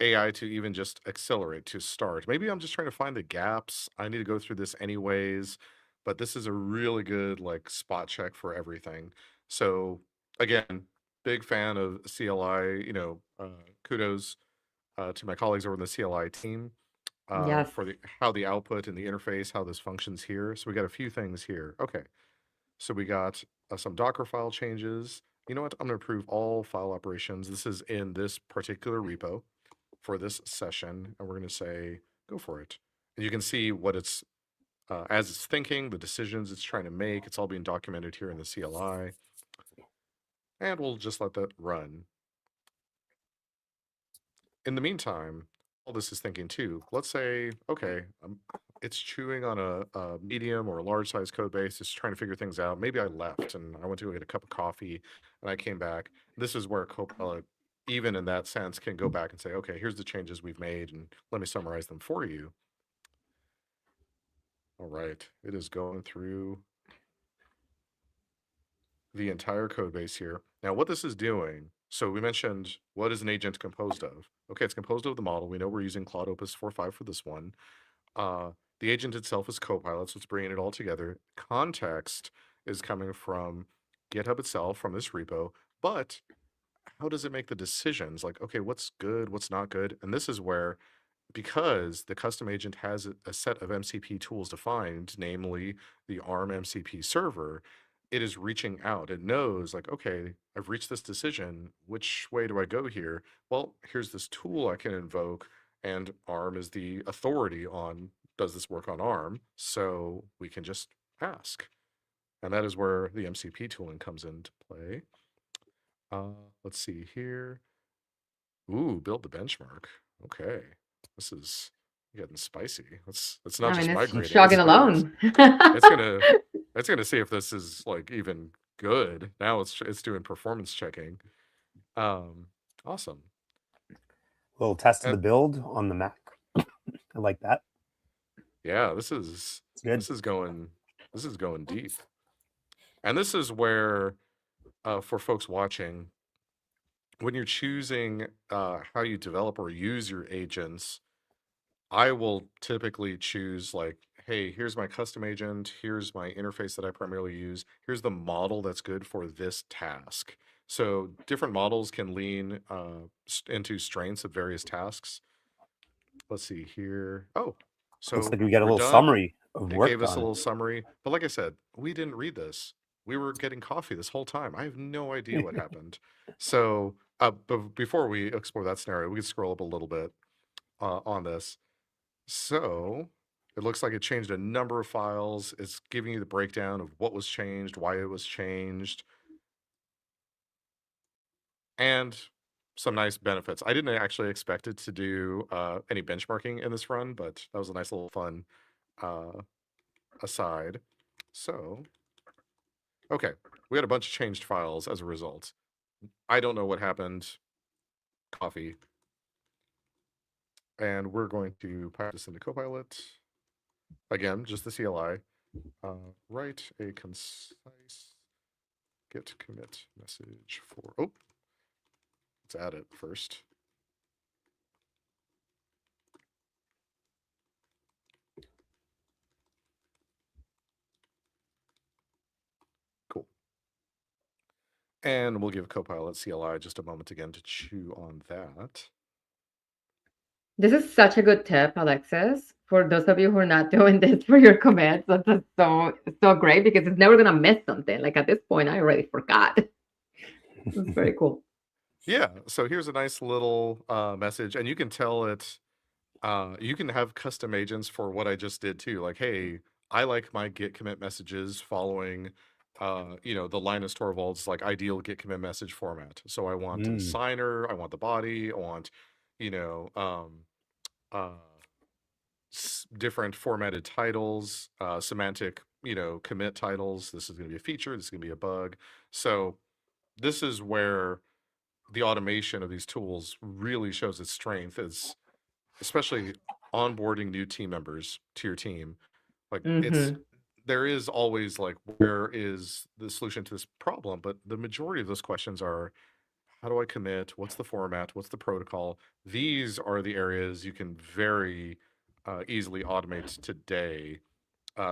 AI to even just accelerate, to start. Maybe I'm just trying to find the gaps. I need to go through this anyways, but this is a really good like spot check for everything. So again, big fan of CLI. Kudos to my colleagues over in the CLI team Yes. for how the output and the interface, how this functions here. So we got a few things here. Okay, so we got some Docker file changes. You know what? I'm going to approve all file operations. This is in this particular repo for this session, and we're going to say, go for it. And you can see what it's, as it's thinking, the decisions it's trying to make. It's all being documented here in the CLI. And we'll just let that run. In the meantime, all this is thinking too. Let's say, okay, it's chewing on a medium or a large size code base. It's trying to figure things out. Maybe I left and I went to get a cup of coffee and I came back. This is where Copilot, even in that sense, can go back and say, okay, here's the changes we've made and let me summarize them for you. All right, it is going through the entire code base here. Now, what this is doing, so we mentioned, what is an agent composed of? Okay, it's composed of the model. We know we're using Claude Opus 4.5 for this one. The agent itself is Copilot, so it's bringing it all together. Context is coming from GitHub itself, from this repo, but how does it make the decisions? Like, okay, what's good, what's not good? And this is where, because the custom agent has a set of MCP tools defined, namely the Arm MCP server, it is reaching out. It knows, like, okay, I've reached this decision. Which way do I go here? Well, here's this tool I can invoke, and Arm is the authority on, does this work on Arm? So we can just ask. And that is where the MCP tooling comes into play. Let's see here. Ooh, build the benchmark. Okay. This is getting spicy. It's not just migrating. It's chugging alone. It's gonna see if this is like even good. Now it's doing performance checking. Awesome. Little test of the build on the Mac. I like that. Yeah, this is going deep. And this is where, for folks watching, when you're choosing how you develop or use your agents, I will typically choose like, hey, here's my custom agent, here's my interface that I primarily use, here's the model that's good for this task. So different models can lean into strengths of various tasks. Let's see here. Oh, so looks like we got a we're little done. summary of It work gave us a done. little summary. But like I said, we didn't read this. We were getting coffee this whole time. I have no idea what happened. So but before we explore that scenario, we can scroll up a little bit on this. So it looks like it changed a number of files. It's giving you the breakdown of what was changed, why it was changed, and some nice benefits. I didn't actually expect it to do any benchmarking in this run, but that was a nice little fun aside. So, Okay, we had a bunch of changed files as a result. I don't know what happened. Coffee. And we're going to pipe this into Copilot. Again, just the CLI. Write a concise git commit message for, let's add it first. Cool. And we'll give Copilot CLI just a moment again to chew on that. This is such a good tip, Alexis. For those of you who are not doing this for your commits, that's just so great because it's never gonna miss something. Like at this point, I already forgot. It's very cool. Yeah, so here's a nice little message, and you can tell it, you can have custom agents for what I just did too. Like, hey, I like my git commit messages following, the Linus Torvalds like ideal git commit message format. So I want a signer, I want the body, I want, different formatted titles, semantic, commit titles. This is going to be a feature, this is going to be a bug. So this is where the automation of these tools really shows its strength, is especially onboarding new team members to your team. Like there is always like, where is the solution to this problem? But the majority of those questions are, how do I commit? What's the format? What's the protocol? These are the areas you can very easily automate today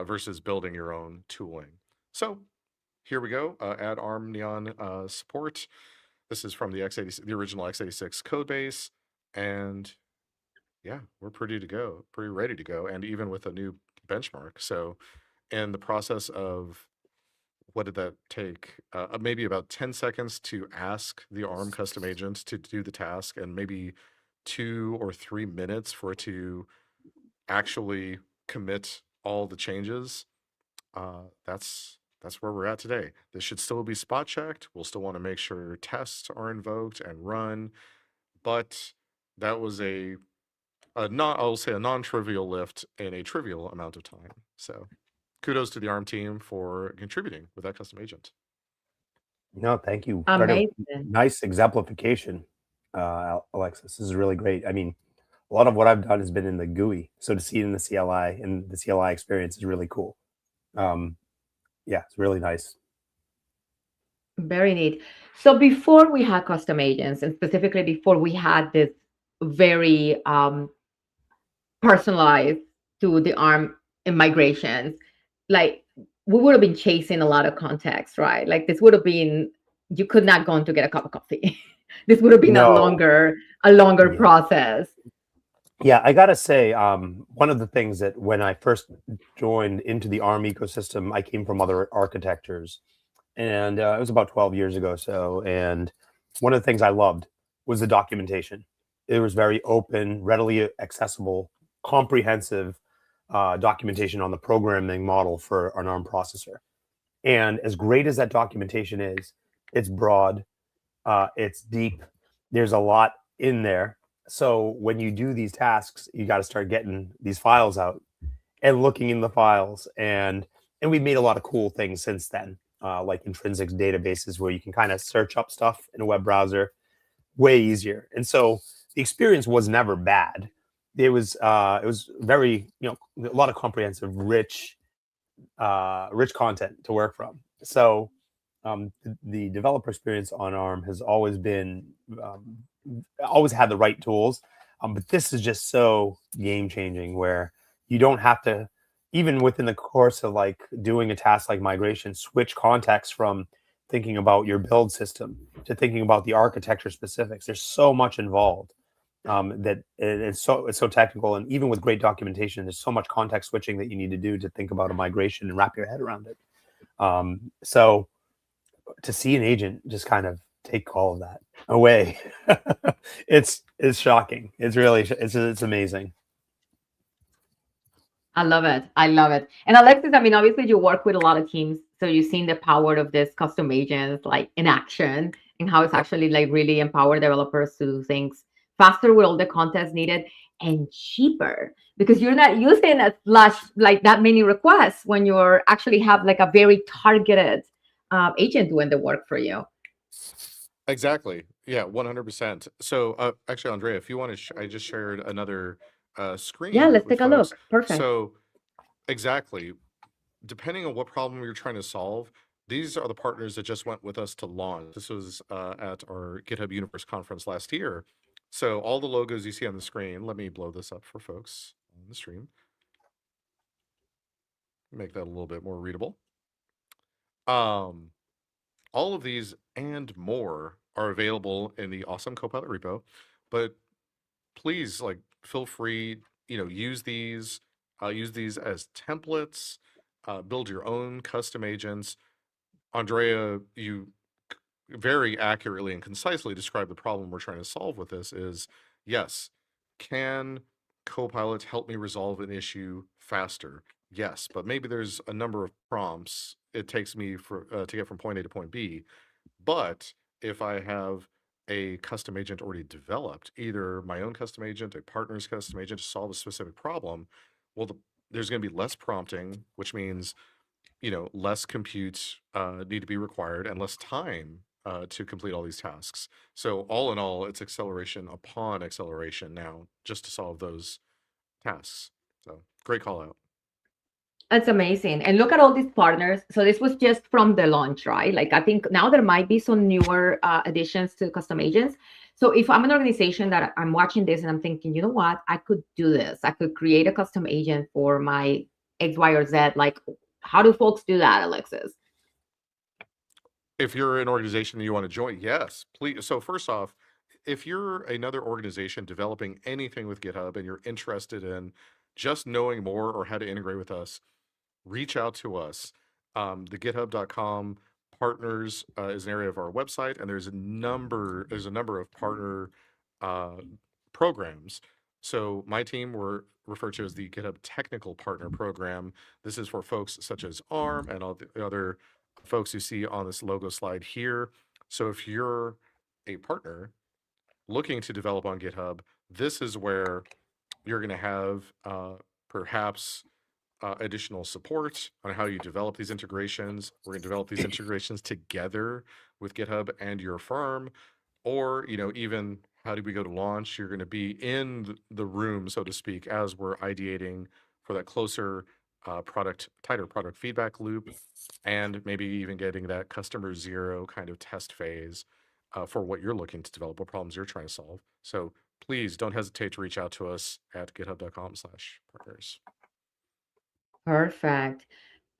versus building your own tooling. So here we go. Add Arm Neon support. This is from the original x86 code base. And yeah, we're pretty ready to go. And even with a new benchmark. So in the process of, what did that take? Maybe about 10 seconds to ask the Arm custom agent to do the task, and maybe 2 or 3 minutes for it to actually commit all the changes. That's where we're at today. This should still be spot checked. We'll still want to make sure tests are invoked and run, but that was I'll say a non-trivial lift in a trivial amount of time. So kudos to the Arm team for contributing with that custom agent. No, thank you. Amazing. Nice exemplification, Alexis. This is really great. I mean, a lot of what I've done has been in the GUI. So to see it in the CLI and the CLI experience is really cool. Yeah, it's really nice. Very neat. So before we had custom agents, and specifically before we had this very personalized to the Arm migrations, like we would have been chasing a lot of context, right? Like this would have been, you could not go to get a cup of coffee. This would have been a longer process. Yeah, I gotta say, one of the things that when I first joined into the Arm ecosystem, I came from other architectures, and it was about 12 years ago. So, and one of the things I loved was the documentation. It was very open, readily accessible, comprehensive documentation on the programming model for an Arm processor. And as great as that documentation is, it's broad, it's deep. There's a lot in there. So when you do these tasks, you got to start getting these files out and looking in the files. And we've made a lot of cool things since then, like intrinsic databases where you can kind of search up stuff in a web browser way easier. And so the experience was never bad. It was very, a lot of comprehensive, rich content to work from. So the developer experience on Arm has always been, always had the right tools. But this is just so game changing, where you don't have to, even within the course of like doing a task like migration, switch context from thinking about your build system to thinking about the architecture specifics. There's so much involved that it's so technical, and even with great documentation, there's so much context switching that you need to do to think about a migration and wrap your head around it. So to see an agent just kind of take all of that away, it's shocking. It's really, it's amazing. I love it. I love it. And Alexis, I mean, obviously you work with a lot of teams, so you've seen the power of this custom agents like in action, and how it's actually like really empower developers to do things faster with all the context needed and cheaper, because you're not using as much like that many requests when you're actually have like a very targeted agent doing the work for you. Exactly. Yeah, 100%. So actually, Andrea, if you want to, I just shared another Yeah, screen let's with take a folks. look. Perfect. So exactly, depending on what problem you're trying to solve, these are the partners that just went with us to launch. This was at our GitHub Universe conference last year. So all the logos you see on the screen, let me blow this up for folks on the stream, make that a little bit more readable. All of these and more are available in the awesome Copilot repo, but please, like, feel free, use these as templates, build your own custom agents. Andrea, you very accurately and concisely describe the problem we're trying to solve with this is, yes, can Copilot help me resolve an issue faster? Yes, but maybe there's a number of prompts it takes me to get from point A to point B. But if I have a custom agent already developed, either my own custom agent, a partner's custom agent to solve a specific problem, well, there's going to be less prompting, which means less compute need to be required and less time to complete all these tasks. So all in all, it's acceleration upon acceleration now just to solve those tasks. So great call out. That's amazing. And look at all these partners. So this was just from the launch, right? Like I think now there might be some newer additions to custom agents. So if I'm an organization that I'm watching this and I'm thinking, you know what, I could do this. I could create a custom agent for my X, Y, or Z. Like, how do folks do that, Alexis? If you're an organization that you want to join, yes, please. So first off, if you're another organization developing anything with GitHub and you're interested in just knowing more or how to integrate with us, reach out to us. The github.com partners is an area of our website, and there's a number of partner programs. So my team were referred to as the GitHub Technical Partner Program. This is for folks such as Arm and all the other folks you see on this logo slide here. So if you're a partner looking to develop on GitHub, this is where you're going to have perhaps additional support on how you develop these integrations. We're going to develop these integrations together with GitHub and your firm, or even how do we go to launch. You're going to be in the room, so to speak, as we're ideating for that closer tighter product feedback loop, and maybe even getting that customer zero kind of test phase for what you're looking to develop, what problems you're trying to solve. So please don't hesitate to reach out to us at github.com/partners. Perfect.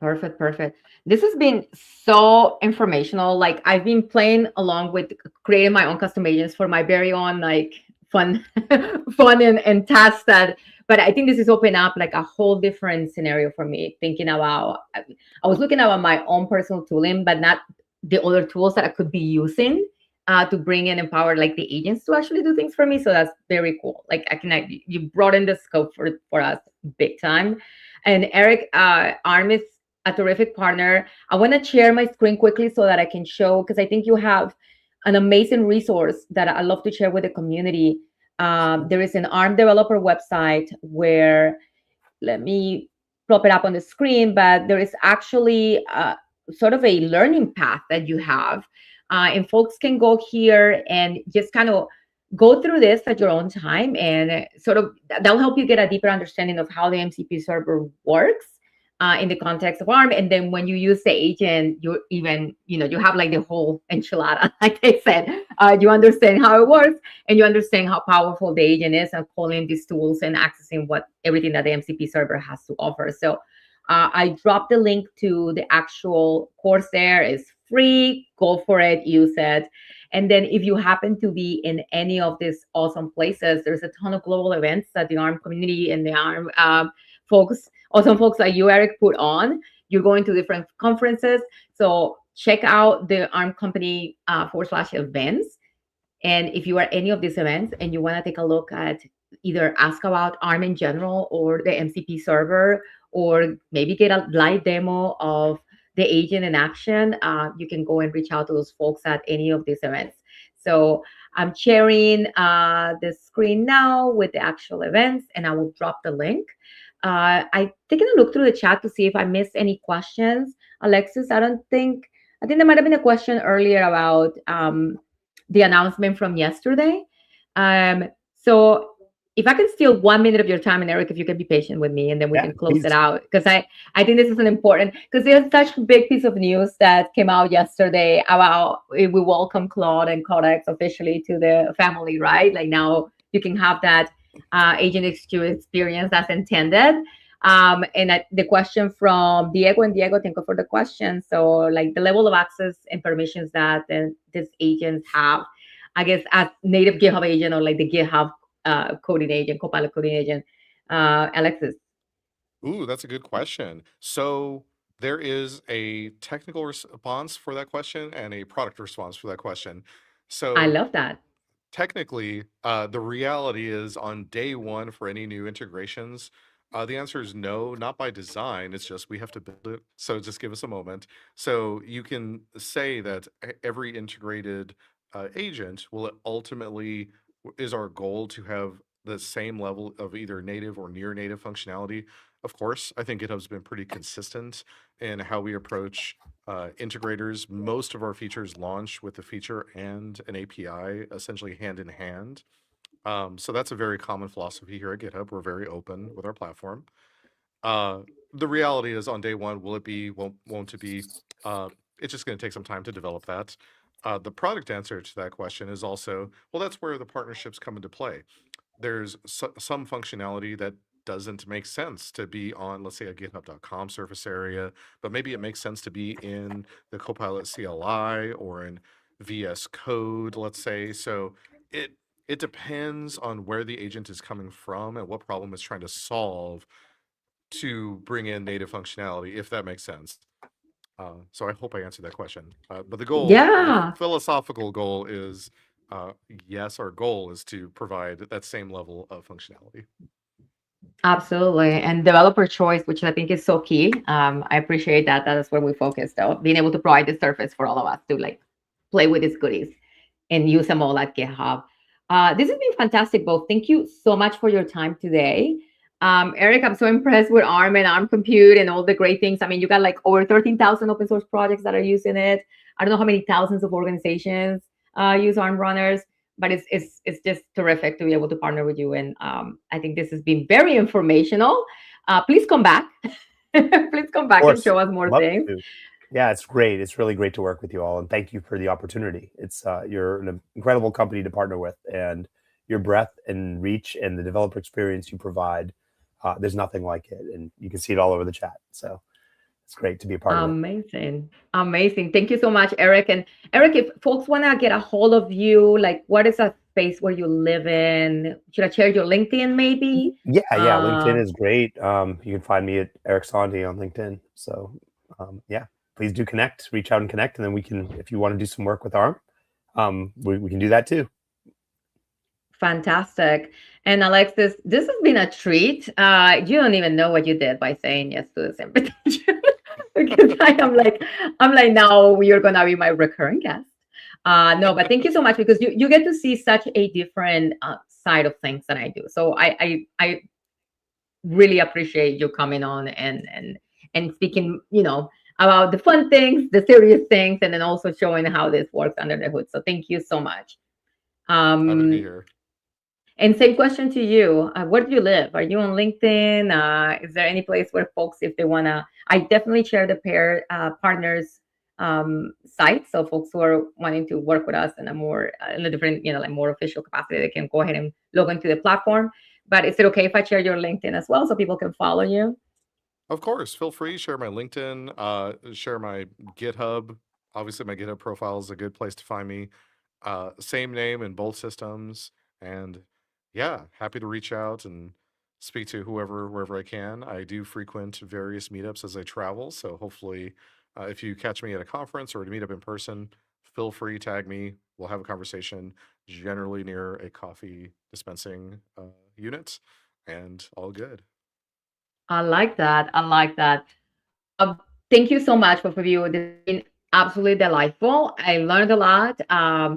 Perfect. This has been so informational. Like I've been playing along with creating my own custom agents for my very own like fun and tasks that, but I think this is opening up like a whole different scenario for me. Thinking about, I was looking at my own personal tooling, but not the other tools that I could be using to bring and empower like the agents to actually do things for me. So that's very cool. Like you broaden the scope for us big time. And Eric, Arm is a terrific partner. I want to share my screen quickly so that I can show, because I think you have an amazing resource that I love to share with the community. There is an Arm developer website where, let me prop it up on the screen, but there is actually sort of a learning path that you have. And folks can go here and just kind of go through this at your own time, and sort of that'll help you get a deeper understanding of how the MCP server works in the context of Arm. And then when you use the agent, you even, you have like the whole enchilada, like I said. You understand how it works, and you understand how powerful the agent is, and calling these tools and accessing everything that the MCP server has to offer. So I dropped the link to the actual course there. It's free. Go for it. Use it. And then if you happen to be in any of these awesome places, there's a ton of global events that the ARM community and the ARM awesome folks like you, Eric, put on. You're going to different conferences. So check out the ARM company /events. And if you are any of these events and you want to take a look at either ask about ARM in general or the MCP server, or maybe get a live demo of the agent in action, you can go and reach out to those folks at any of these events. So I'm sharing the screen now with the actual events, and I will drop the link. I taken a look through the chat to see if I missed any questions. Alexis, I don't think I think there might have been a question earlier about the announcement from yesterday. So if I can steal 1 minute of your time, and Eric, if you can be patient with me, and then we can close it out, because I think this is an important, because there's such a big piece of news that came out yesterday about we welcome Claude and Codex officially to the family, right? Like now you can have that agent experience that's intended. And the question from Diego, and Diego, thank you for the question. So like the level of access and permissions that these agents have, I guess, as native GitHub agent or like the GitHub coding agent, Copilot coding agent, Alexis. Ooh, that's a good question. So there is a technical response for that question and a product response for that question. So I love that. Technically, the reality is on day one for any new integrations, the answer is no, not by design. It's just we have to build it. So just give us a moment. So you can say that every integrated agent will ultimately is our goal to have the same level of either native or near native functionality. Of course, I think GitHub's been pretty consistent in how we approach integrators. Most of our features launch with a feature and an API essentially hand in hand. So that's a very common philosophy here at GitHub. We're very open with our platform. The reality is on day one, will it be, won't it be? It's just going to take some time to develop that. The product answer to that question is also, well, that's where the partnerships come into play. There's some functionality that doesn't make sense to be on, let's say, a github.com surface area, but maybe it makes sense to be in the Copilot CLI or in VS Code, let's say. So it depends on where the agent is coming from and what problem it's trying to solve to bring in native functionality, if that makes sense. So I hope I answered that question. But the goal, the philosophical goal is, yes, our goal is to provide that same level of functionality. Absolutely. And developer choice, which I think is so key. I appreciate that. That is where we focus, though, being able to provide the surface for all of us to like play with these goodies and use them all at GitHub. This has been fantastic, both. Thank you so much for your time today. Eric, I'm so impressed with Arm and Arm Compute and all the great things. I mean, you got like over 13,000 open source projects that are using it. I don't know how many thousands of organizations use Arm runners, but it's just terrific to be able to partner with you. And I think this has been very informational. Please come back. Please come back and show us more things. Yeah, it's great. It's really great to work with you all. And thank you for the opportunity. It's you're an incredible company to partner with, and your breadth and reach and the developer experience you provide, there's nothing like it. And you can see it all over the chat. So it's great to be a part of it. Amazing. Thank you so much, Eric. And Eric, if folks want to get a hold of you, like what is a space where you live in? Should I share your LinkedIn maybe? Yeah. LinkedIn is great. You can find me at Eric Sondhi on LinkedIn. So yeah, please do connect, reach out and connect. And then we can, if you want to do some work with Arm, we can do that too. Fantastic. And Alexis, this has been a treat. You don't even know what you did by saying yes to this invitation. Because I'm like, now you're gonna be my recurring guest. No, but thank you so much, because you get to see such a different side of things than I do. So I really appreciate you coming on and speaking, about the fun things, the serious things, and then also showing how this works under the hood. So thank you so much. Happy to be here. And same question to you. Where do you live? Are you on LinkedIn? Is there any place where folks, if they want to, I definitely share the pair partners site. So folks who are wanting to work with us in a different, like more official capacity, they can go ahead and log into the platform. But is it okay if I share your LinkedIn as well so people can follow you? Of course, feel free. Share my LinkedIn, share my GitHub. Obviously, my GitHub profile is a good place to find me. Same name in both systems. And yeah, happy to reach out and speak to wherever I can. I do frequent various meetups as I travel. So hopefully, if you catch me at a conference or at a meetup in person, feel free, tag me. We'll have a conversation, generally near a coffee dispensing unit, and all good. I like that. Thank you so much, both of you. This has been absolutely delightful. I learned a lot.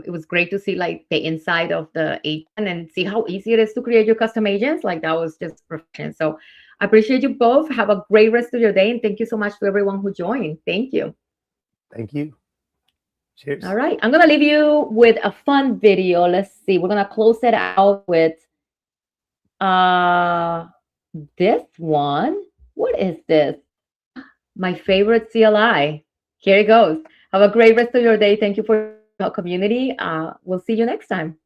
It was great to see like the inside of the agent and see how easy it is to create your custom agents. Like that was just perfection. So I appreciate you both. Have a great rest of your day. And thank you so much to everyone who joined. Thank you. Thank you. Cheers. All right. I'm going to leave you with a fun video. Let's see. We're going to close it out with this one. What is this? My favorite CLI. Here it goes. Have a great rest of your day. Thank you for your community. We'll see you next time.